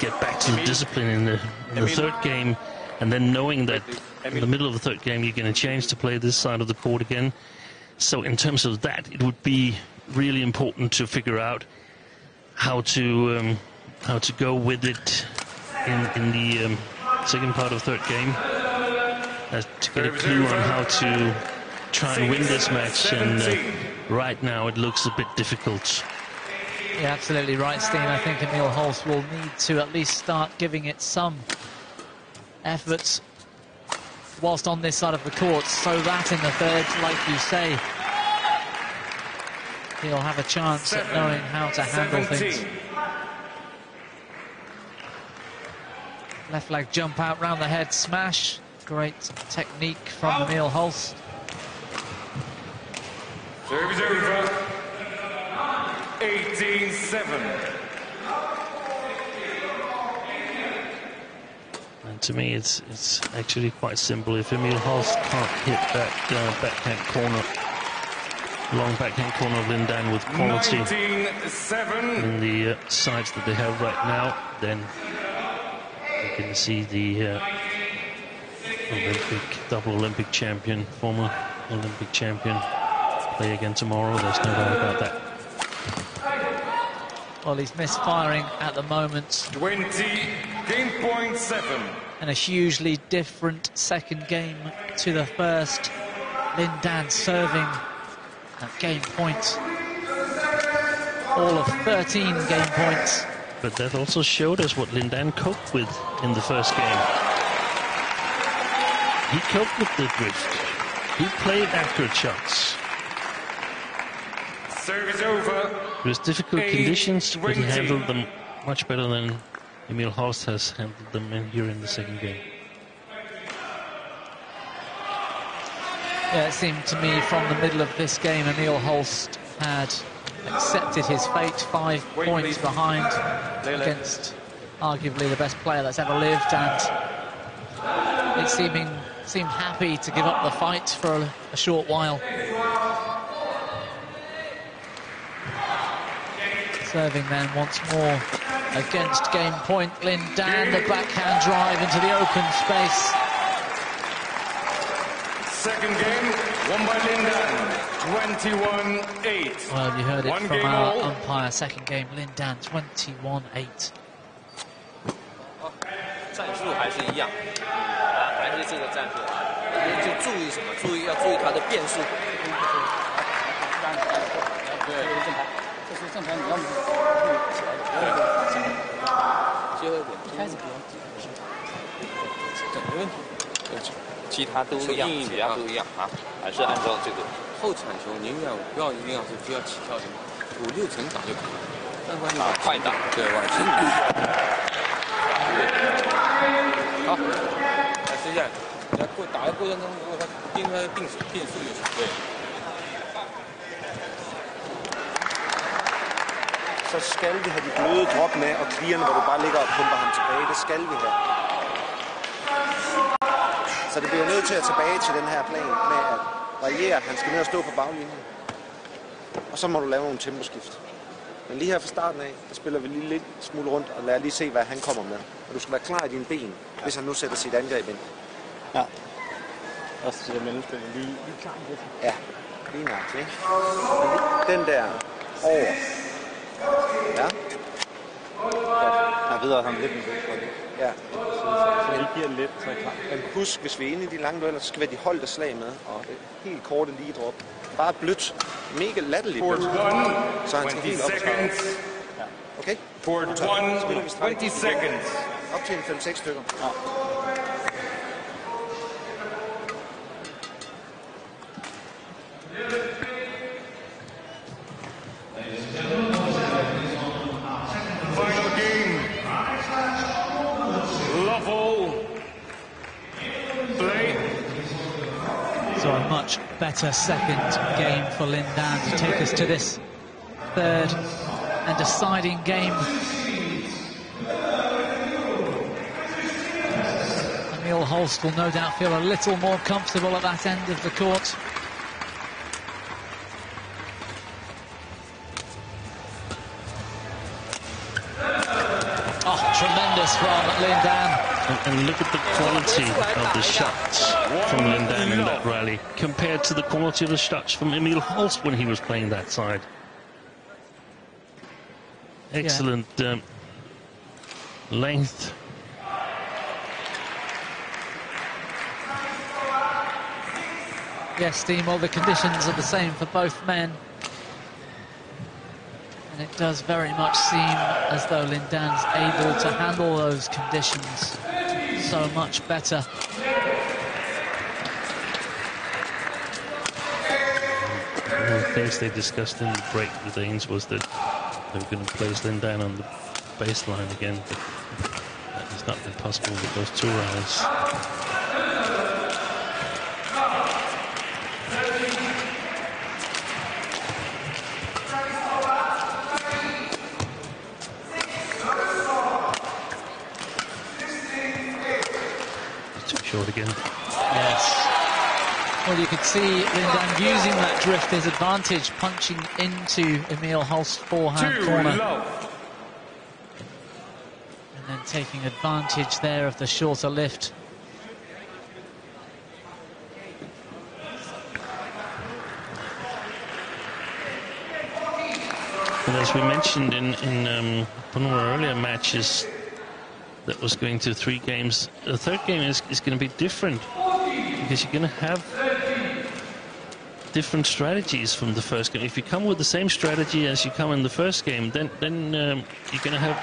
get back to the discipline in the third game, and then knowing that in the middle of the third game you're going to change to play this side of the court again. So in terms of that, it would be really important to figure out how to go with it in the second part of the third game, to get a clue on how to try and win this match. And right now it looks a bit difficult. Yeah, absolutely right, Steen. I think Emil Holst will need to at least start giving it some efforts whilst on this side of the court, so that in the third, like you say, he'll have a chance at knowing how to handle things. Left leg jump out round the head smash. Great technique from Emil Holst. Service over. 18-7. And to me, it's actually quite simple. If Emil Holst can't hit that backhand corner, long backhand corner of Lindan with quality 19-7. in the sides that they have right now, then you can see the double Olympic champion, former Olympic champion, play again tomorrow. There's no doubt about that. Well, he's misfiring at the moment. 20, game point 7. And a hugely different second game to the first. Lindan serving at game point. All of 13 game points. But that also showed us what Lindan coped with in the first game. He coped with the drift. He played accurate shots. Service over. It was difficult conditions, but he handled them much better than Emil Holst has handled them here in the second game. Yeah, it seemed to me from the middle of this game, Emil Holst had accepted his fate, 5 points behind against arguably the best player that's ever lived, and it seemed happy to give up the fight for a short while. Serving then once more against game point. Lindan, the backhand drive into the open space. Second game, won by Lindan, 21-8. Well, you heard it One from game our all. umpire. Second game, Lindan, 21-8. 战术还是一样，还是这个战术，就注意什么？要注意它的变数。对，正牌，这是正牌，你要么起来，最后一点，开始不要没问题。其他都一样，其他都一样啊，还是按照这个后铲球，宁愿不要一定要是非要起跳的，5、6层打就可以了。但是你快打，对，往前打。好，来接下来，在打的过程中，如果他盯他的变数就行。对。Så skal vi have de bløde drop med, og clearne, hvor du bare ligger og pumper ham tilbage. Det skal vi have. Så det bliver nødt til at tilbage til den her plan med at variere. Han skal ned og stå på baglinjen. Og så må du lave nogle temposkift. Men lige her fra starten af, der spiller vi lige lidt smule rundt og lader lige se, hvad han kommer med. Og du skal være klar i dine ben, hvis han nu sætter sit angreb ind. Ja. Også til det mellemspil. Lige klar i det. Ja, lige nok, ikke? Den der over. Ja, Nej, videre ham lidt med det. Ja. Så vi giver lidt, så er klar. Men husk, hvis vi er inde i de lange dueller, så skal vi have de holdte slag med. Og det helt korte lige drop. Bare blødt. Mega latterligt blødt. Så han skal helt op. Okay? For 20 seconds. Op til en 5-6 stykker. Ja. Final game. Love all. Play. So a much better second game for Lin Dan to take us to this third and deciding game. Emil Holst will no doubt feel a little more comfortable at that end of the court. Oh, tremendous from Lin Dan. And look at the quality of the shots from Lin Dan in that rally compared to the quality of the shots from Emil Holst when he was playing that side. Excellent length. Yes, Dean, well, the conditions are the same for both men. And it does very much seem as though Lin Dan's able to handle those conditions so much better. One of the things they discussed in the break with Ains was that they were going to place Lin Dan on the baseline again, but that has not been possible with those two rallies. Short again. Yes. Well, you could see Lin Dan using that drift as advantage, punching into Emil Holst's forehand corner. And then taking advantage there of the shorter lift. And as we mentioned in one of our earlier matches, that was going to 3 games. The third game is going to be different because you're going to have different strategies from the first game. If you come with the same strategy as you come in the first game, then you're going to have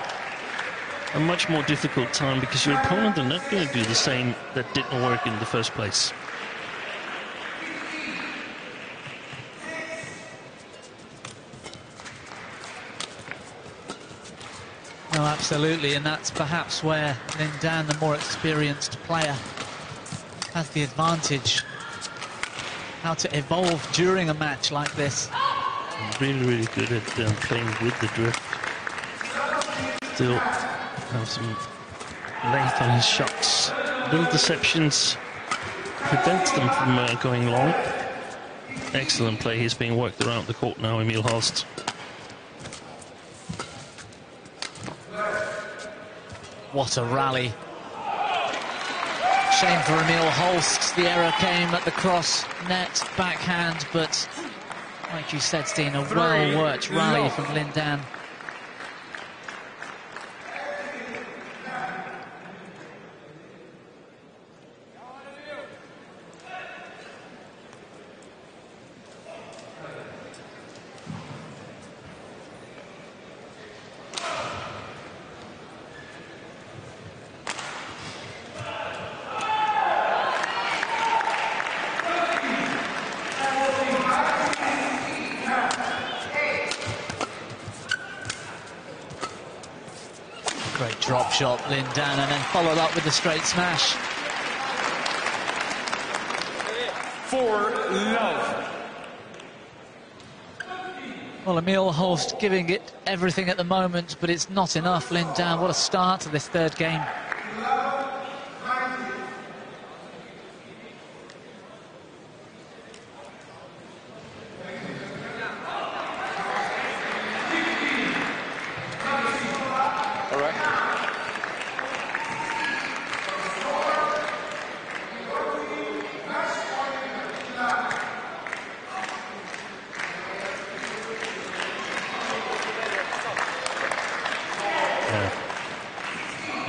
a much more difficult time because your opponent are not going to do the same that didn't work in the first place. No, absolutely, and that's perhaps where Lin Dan, the more experienced player, has the advantage. How to evolve during a match like this. Really, really good at playing with the drift. Still have some length on his shots. Little deceptions prevents them from going long. Excellent play. He's being worked around the court now, Emil Holst. What a rally. Shame for Emil Holst. The error came at the cross net backhand, but like you said, Steen, a well-worked rally from Lin Dan. Great drop shot, Lin Dan, and then followed up with the straight smash. For love. Well, Emil Holst giving it everything at the moment, but it's not enough. Lin Dan, what a start to this third game.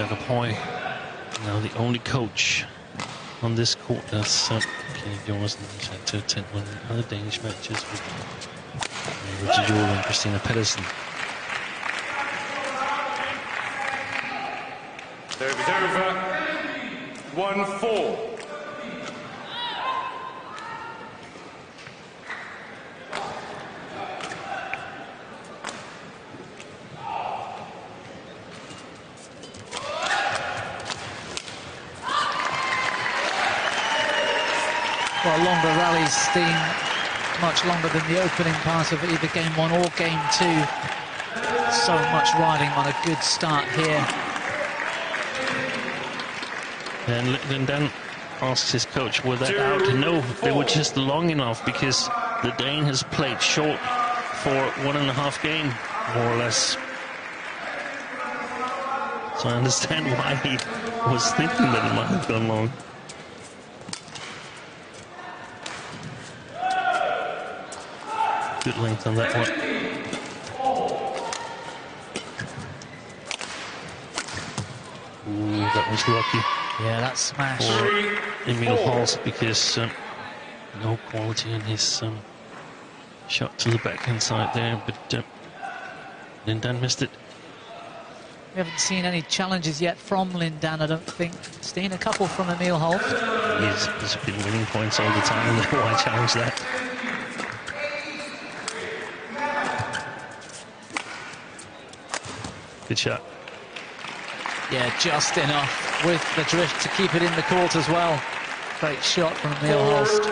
Alexander Poy, now the only coach on this court that's Kenny Jonas, and he's had to attend one of the other Danish matches with Richard Jule and Christina Pedersen. Serve is over. 1-4. Well, longer rallies, Steen, much longer than the opening part of either game 1 or game 2. So much riding on a good start here. And Lindan asks his coach, were they out? No, they were just long enough, because the Dane has played short for 1.5 games, more or less. So I understand why he was thinking that it might have gone long. Good length on that one. Ooh, that was lucky. Yeah, that smash. For Emil Holst, because no quality in his shot to the backhand side there, but Lindan missed it. We haven't seen any challenges yet from Lindan, I don't think. Steen, a couple from Emil Holst. He's been winning points all the time, why challenge that? Good shot. Yeah, just enough with the drift to keep it in the court as well. Great shot from Emil Holst.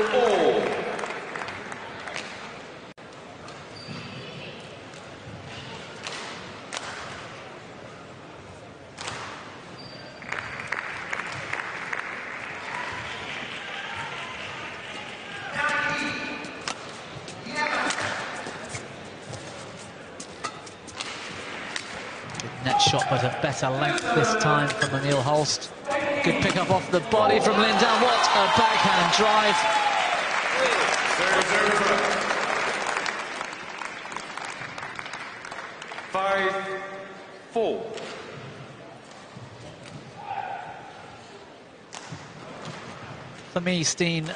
Net shot, but a better length this time from Emil Holst. Good pick up off the body from Lindan. What a backhand drive. Serve. 5-4. For me, Steen,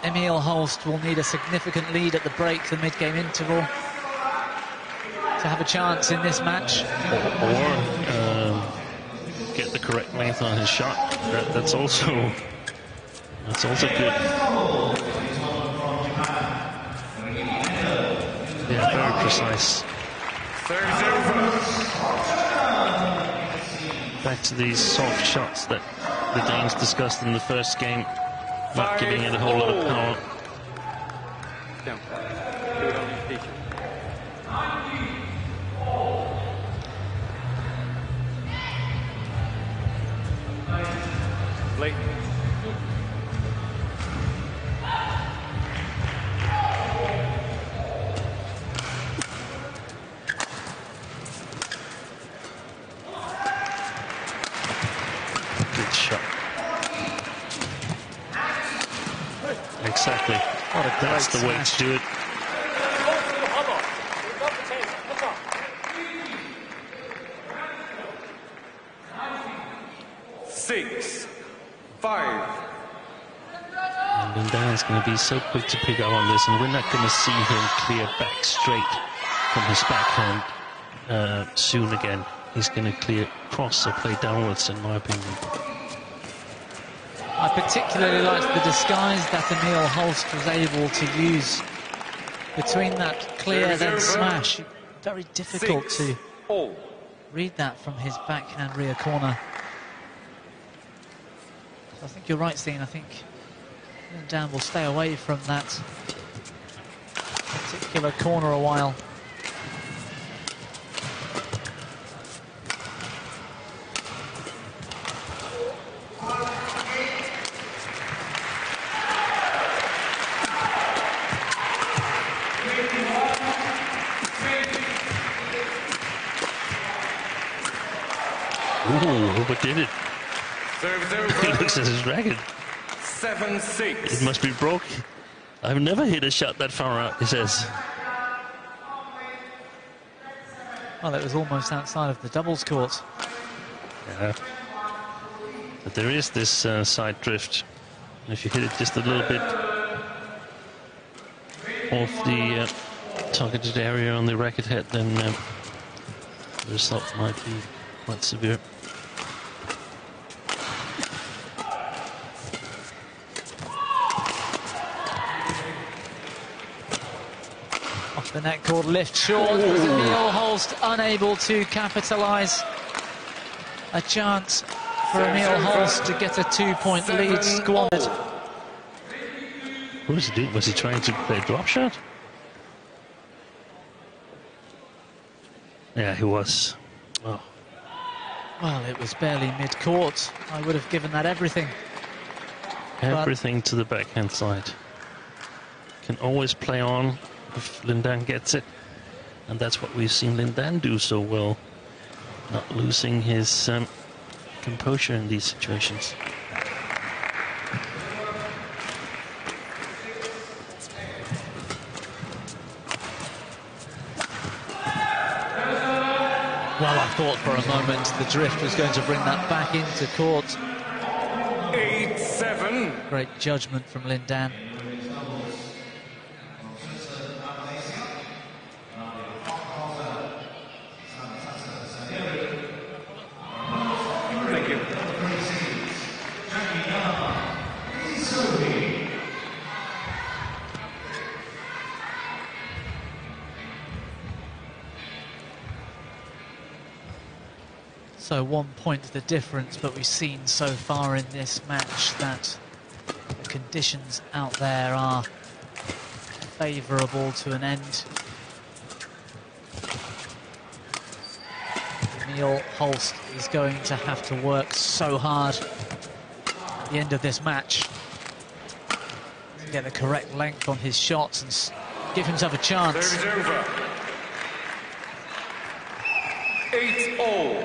Emil Holst will need a significant lead at the break, the mid-game interval, to have a chance in this match. Or get the correct length on his shot. That's also good. Yeah, very precise. Back to these soft shots that the Danes discussed in the first game, not giving it a whole lot of power. Down. Late. Good shot. Exactly. What a great That's the way smash. to do it. And Lindan's going to be so quick to pick up on this, and we're not going to see him clear back straight from his backhand soon again. He's going to clear cross or play downwards, in my opinion. I particularly liked the disguise that Emil Holst was able to use between that clear then smash. Very difficult to read that from his backhand rear corner. So I think you're right, Steen. I think Dan will stay away from that particular corner a while. Ooh, overdid it. He looks at his racket. 7-6. It must be broke. I've never hit a shot that far out, he says. Well, it was almost outside of the doubles court. Yeah. But there is this side drift. If you hit it just a little bit off the targeted area on the racket head, then the result might be quite severe. Off the net cord, lift short. Was Emil Holst unable to capitalise? A chance for Emil Holst to get a 2-point lead squandered. What was he doing? Was he trying to play a drop shot? Yeah, he was. Oh. Well, it was barely mid-court. I would have given that everything. Everything to the backhand side. Can always play on if Lindan gets it. And that's what we've seen Lindan do so well. Not losing his composure in these situations. Well, I thought for a moment the drift was going to bring that back into court. 8-7. Great judgment from Lindan. Thank you. So 1 point the difference, but we've seen so far in this match that the conditions out there are favourable to an end. Emil Holst is going to have to work so hard at the end of this match to get the correct length on his shots and give himself a chance. Service over. 8-all.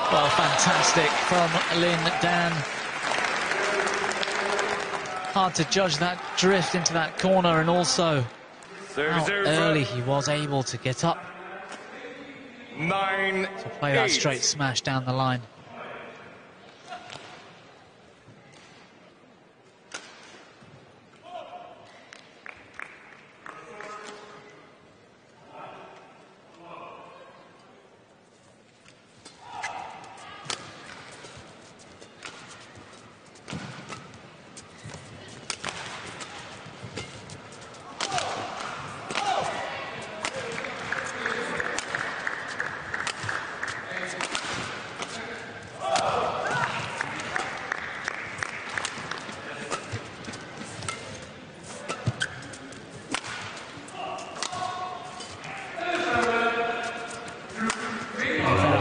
Well, fantastic from Lin Dan. Hard to judge that drift into that corner, and also how early he was able to get up 9-8. to play that straight smash down the line.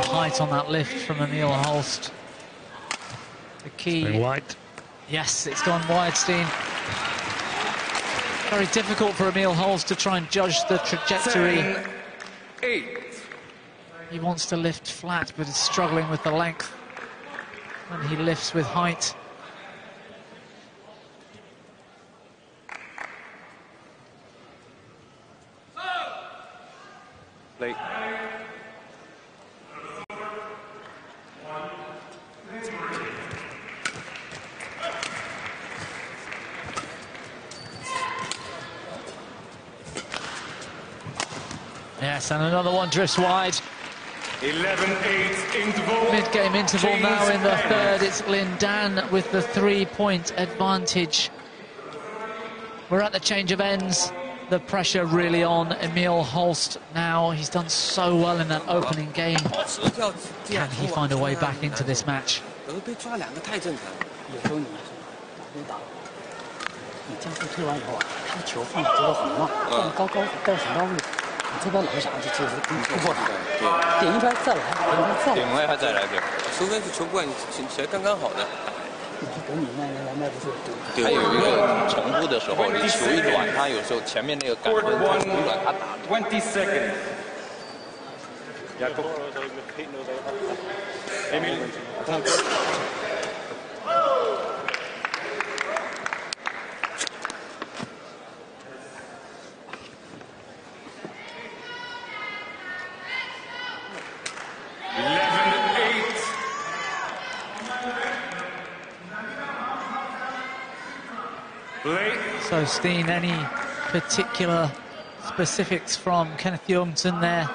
Height on that lift from Emil Holst. The key. Wide. Yes, it's gone wide, Steen. Very difficult for Emil Holst to try and judge the trajectory. 10-8. He wants to lift flat, but is struggling with the length when he lifts with height. Late. Yes, and another one drifts wide. 11-8 interval. Mid-game interval James now in the Evans. third. It's Lindan with the 3-point advantage. We're at the change of ends. The pressure really on Emil Holst now. He's done so well in that opening game. Can he find a way back into this match? 被抓两个太正常了。有时候你打，你这样子推完以后啊，他的球放的节奏很慢，放高高的到很高位，这边老想就是突破他，对，点一拍再来，点一拍再来，对，除非是球棍起来刚刚好的。等你那不是。对，还有一个重复的时候，你球一软，他有时候前面那个感觉球一软，他打。20 seconds. Jakob. Emil. So, Steen, any particular specifics from Kenneth Jorgensen there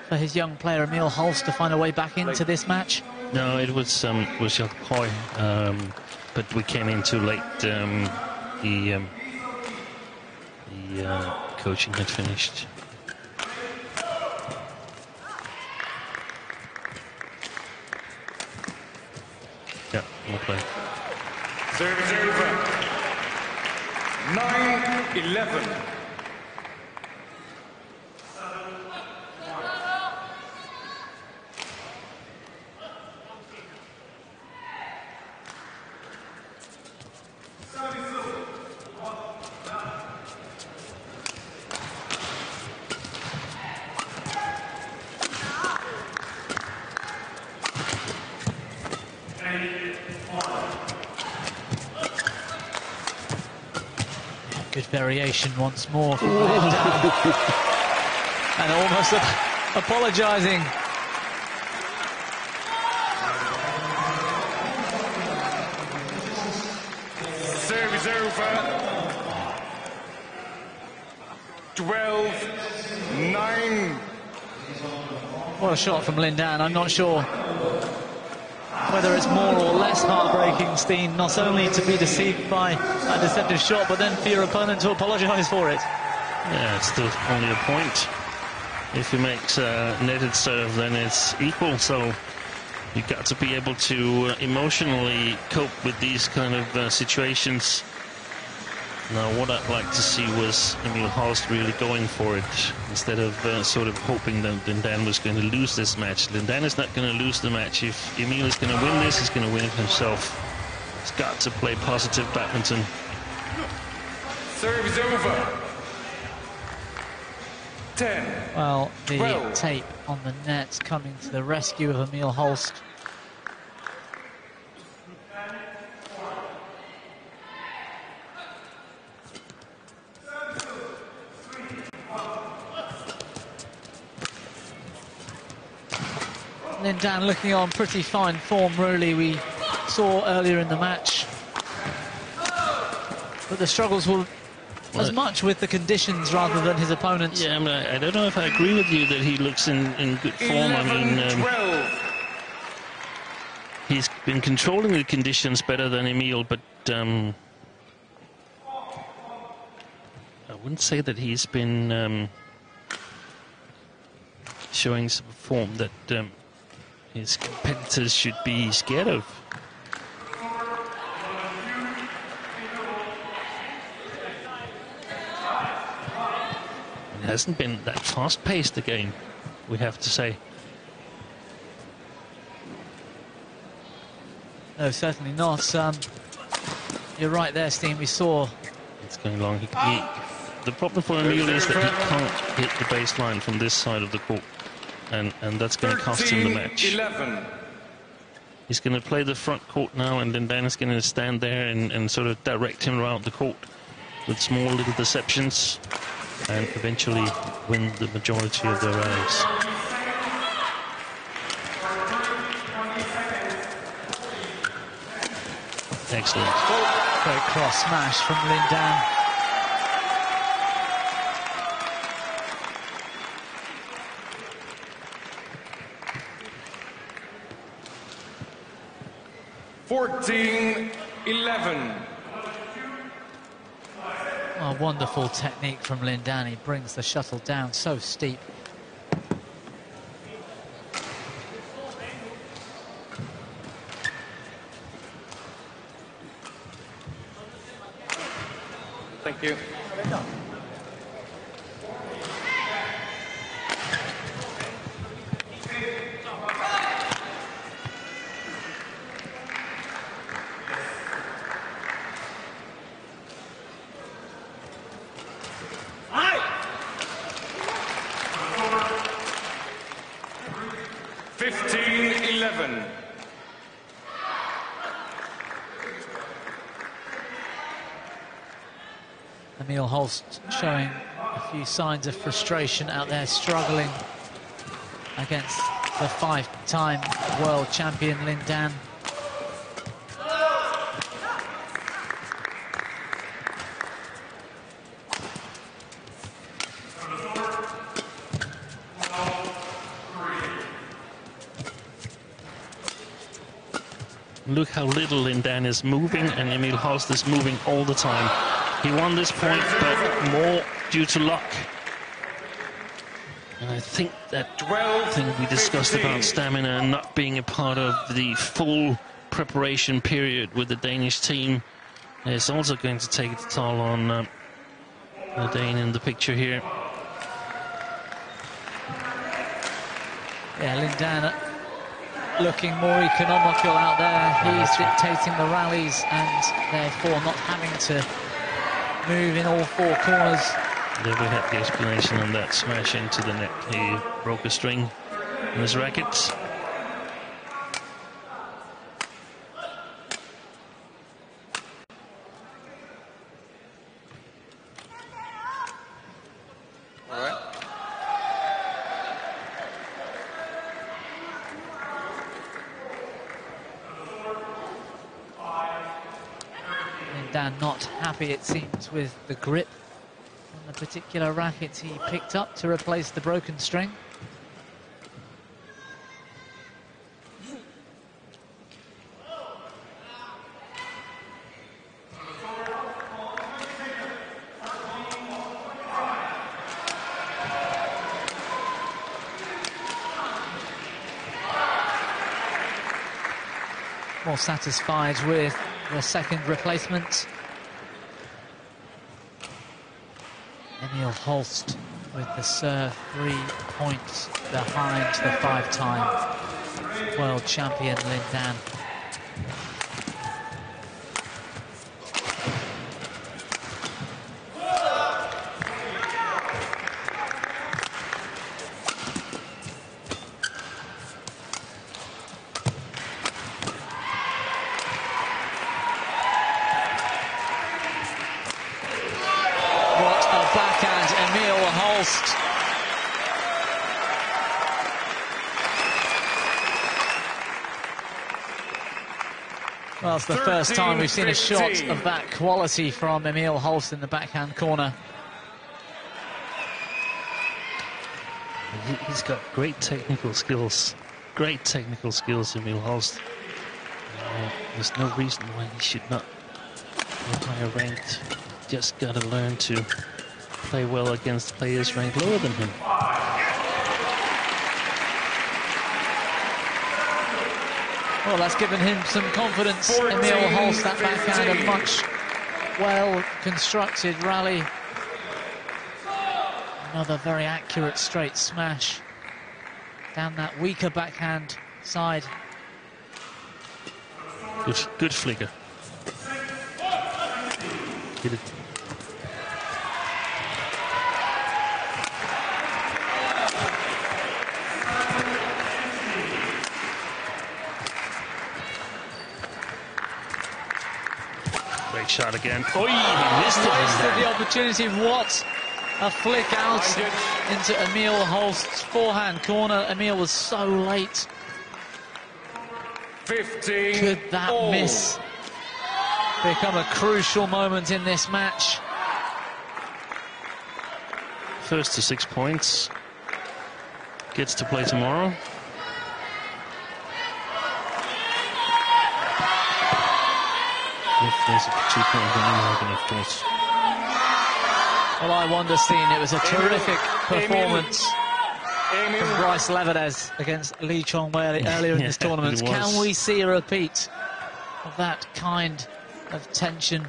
for his young player Emil Holst to find a way back into this match? No, it was Jakob Hoy, but we came in too late. The coaching had finished. Yeah, we'll play. Service over. 9-11. Good variation once more from Lindan. And almost apologising. Service over. 12-9. What a shot from Lindan. I'm not sure whether it's more or less heartbreaking, Steen, not only to be deceived by a deceptive shot, but then for your opponent to apologise for it. Yeah, it's still only a point. If he makes a netted serve, then it's equal. So you've got to be able to emotionally cope with these kind of situations. Now, what I'd like to see was Emil Holst really going for it instead of sort of hoping that Lindan was going to lose this match. Lindan is not going to lose the match. If Emil is going to win this, he's going to win it himself. He's got to play positive badminton. Serve is over. 10. Well, the 12. tape on the net coming to the rescue of Emil Holst. Lindan looking on pretty fine form, really, we saw earlier in the match. But the struggles were as much with the conditions rather than his opponents. Yeah, I don't know if I agree with you that he looks in good form. 11, I mean, 12. He's been controlling the conditions better than Emil, but I wouldn't say that he's been showing some form that his competitors should be scared of. It hasn't been that fast-paced again, we have to say. No, certainly not. You're right there, Steen. We saw it's going long. The problem for Emil is that he can't hit the baseline from this side of the court, and that's going to cost him the match. 11. He's going to play the front court now, and then Dan is going to stand there and sort of direct him around the court with small little deceptions, and eventually win the majority of their rallies. Excellent. great cross smash from Lindan. Oh, wonderful technique from Lindan. He brings the shuttle down so steep. Thank you. Emil Holst showing a few signs of frustration out there, struggling against the 5-time world champion Lin Dan. Look how little Lin Dan is moving, and Emil Holst is moving all the time. He won this point, but more due to luck. And I think that thing we discussed about stamina and not being a part of the full preparation period with the Danish team is also going to take its toll on the Dane in the picture here. Yeah, Lin Dan looking more economical out there. He's dictating the rallies and therefore not having to move in all 4 corners. There we had the explanation on that smash into the net. He broke a string in his racket. All right. Lin Dan not happy, it seems, with the grip on the particular racket he picked up to replace the broken string. More satisfied with the second replacement. Emil Holst with the serve 3 points behind the 5-time world champion Lin Dan. Well, it's the first time we've seen a shot of that quality from Emil Holst in the backhand corner. He's got great technical skills. Great technical skills, Emil Holst. There's no reason why he should not be higher ranked. Just got to learn to play well against players ranked lower than him. Well, that's given him some confidence. Emil Holst, that backhand, a much well-constructed rally. Another very accurate straight smash down that weaker backhand side. Good flicker. Hit it. Great shot again. Oh, he missed it. Wasted the opportunity. What a flick out into Emil Holst's forehand corner. Emil was so late. 15. Could that miss become a crucial moment in this match? First to 6 points. Gets to play tomorrow. If there's a 2-point win, of course. Well, I wonder, Steen, it was a terrific performance from Bryce Levedez against Lee Chong-wei earlier in this tournament. Can we see a repeat of that kind of tension,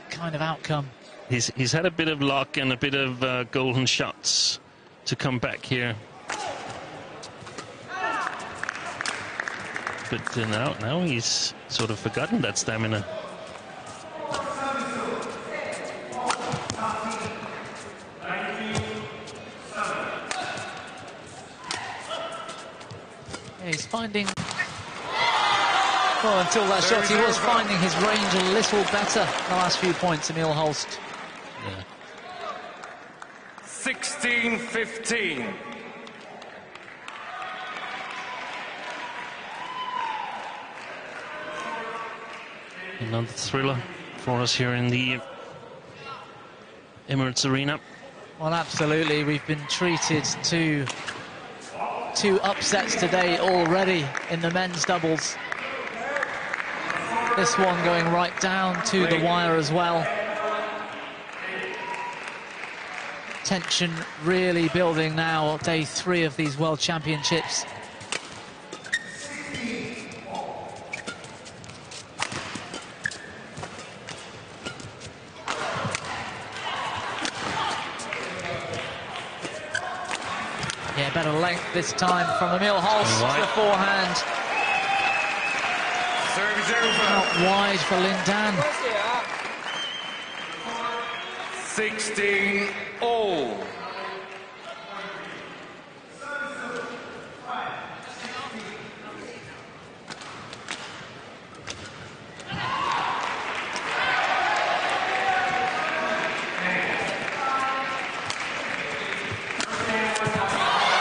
kind of outcome? He's had a bit of luck and a bit of golden shots to come back here. But now he's sort of forgotten that stamina. He's finding, well, until that shot, he was finding his range a little better the last few points, Emil Holst. Yeah. 16-15. Another thriller for us here in the Emirates Arena. Well, absolutely. We've been treated to two upsets today already in the men's doubles. This one going right down to the wire as well. Tension really building now, day 3 of these World Championships. Yeah, better length this time from Emil Holst. The forehand. Out wide for Lin Dan. 16-all.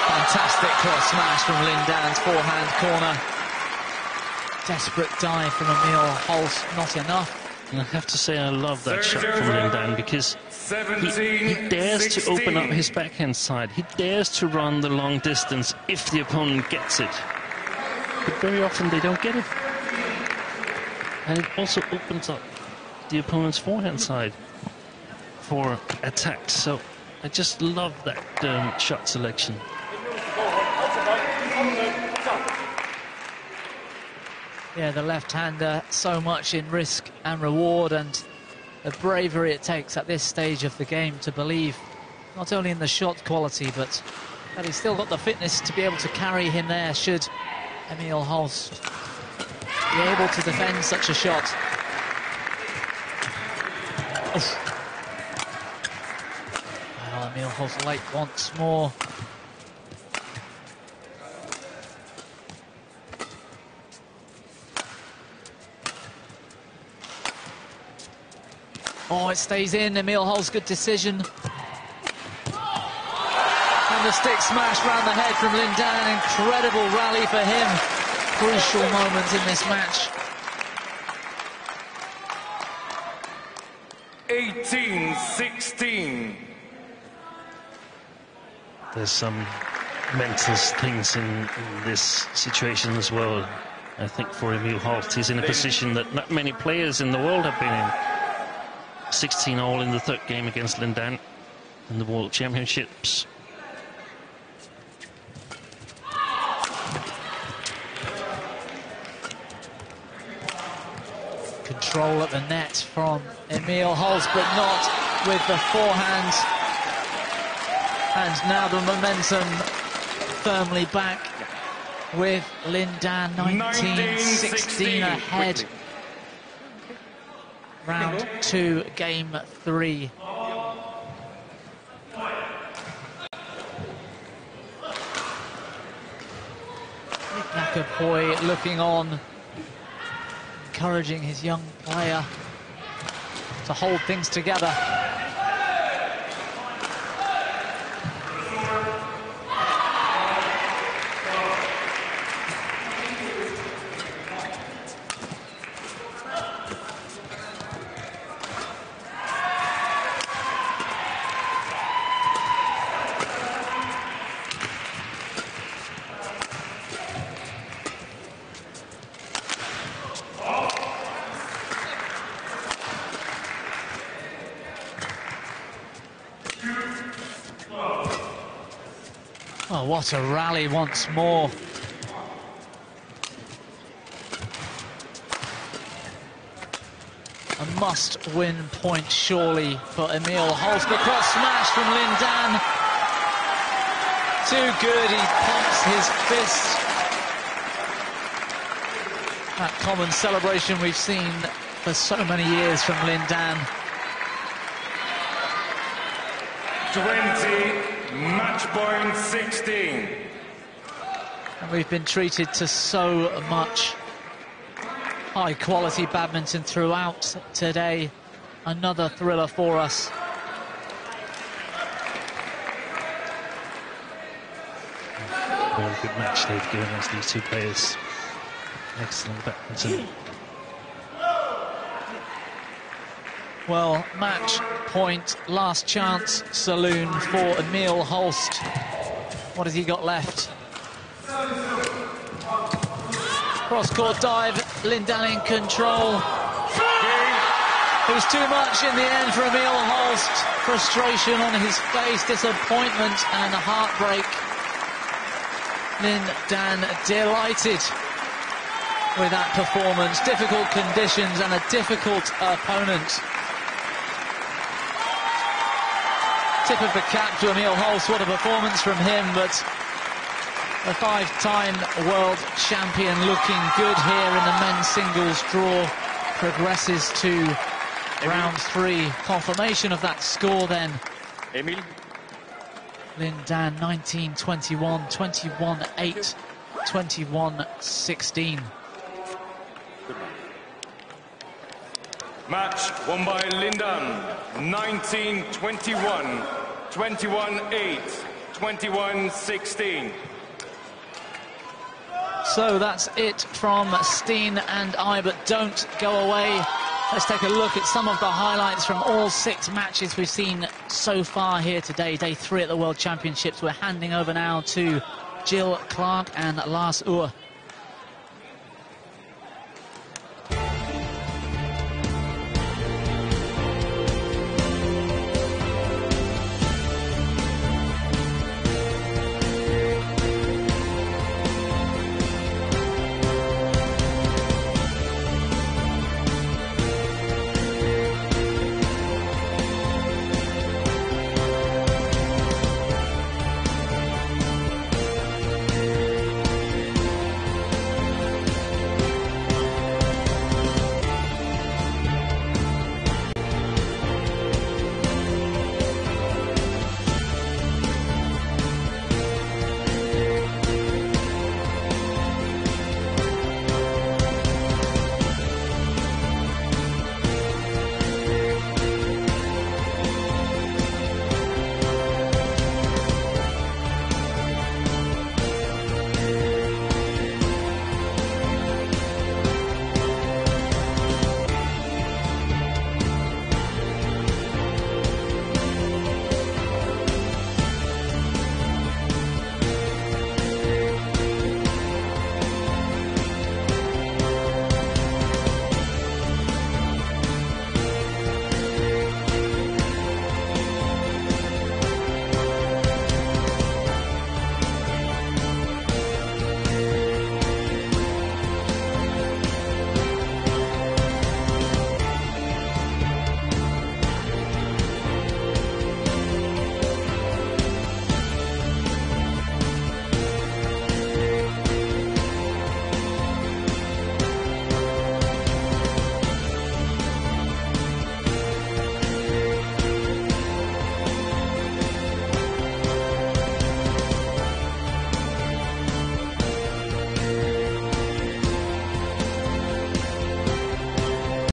Fantastic cross smash from Lin Dan's forehand corner. Desperate dive from Emil Holst, not enough. And I have to say I love that shot from Lin Dan because he dares to open up his backhand side. He dares to run the long distance if the opponent gets it. But very often they don't get it. And it also opens up the opponent's forehand side for attacks. So I just love that shot selection. Yeah, the left-hander, so much in risk and reward, and the bravery it takes at this stage of the game to believe not only in the shot quality, but that he's still got the fitness to be able to carry him there should Emil Holst be able to defend such a shot. Oof. Well, Emil Holst late once more. Oh, it stays in. Emil Holst, good decision. And the stick smash round the head from Lin Dan. Incredible rally for him. Crucial moment in this match. 18-16. There's some mental things in this situation as well. I think for Emil Holst, he's in a position that not many players in the world have been in. 16-all in the third game against Lin Dan in the World Championships. Control at the net from Emil Holst, but not with the forehand. And now the momentum firmly back with Lin Dan, 19-16 ahead. Round 2, game 3. Nakapoi looking on, encouraging his young player to hold things together. Oh, what a rally once more. A must-win point, surely, for Emil Holst. The cross smash from Lin Dan. Too good, he pumps his fist. That common celebration we've seen for so many years from Lin Dan. 20, match point 16. And we've been treated to so much high-quality badminton throughout today. Another thriller for us. Very good match they've given us, these two players. Excellent badminton. Well, match point, last chance saloon for Emil Holst. What has he got left? Cross-court dive, Lindan in control. It was too much in the end for Emil Holst. Frustration on his face, disappointment and heartbreak. Lindan delighted with that performance. Difficult conditions and a difficult opponent. Tip of the cap to Emil Holst, what a performance from him, but a five-time world champion looking good here in the men's singles draw. Progresses to round 3. Confirmation of that score then. Emil. Lindan 19-21, 21-8, 21-16. Match won by Lindan, 19-21, 21-8, 21-16. So that's it from Steen and I, but don't go away. Let's take a look at some of the highlights from all 6 matches we've seen so far here today. Day 3 at the World Championships. We're handing over now to Jill Clark and Lars Uhr.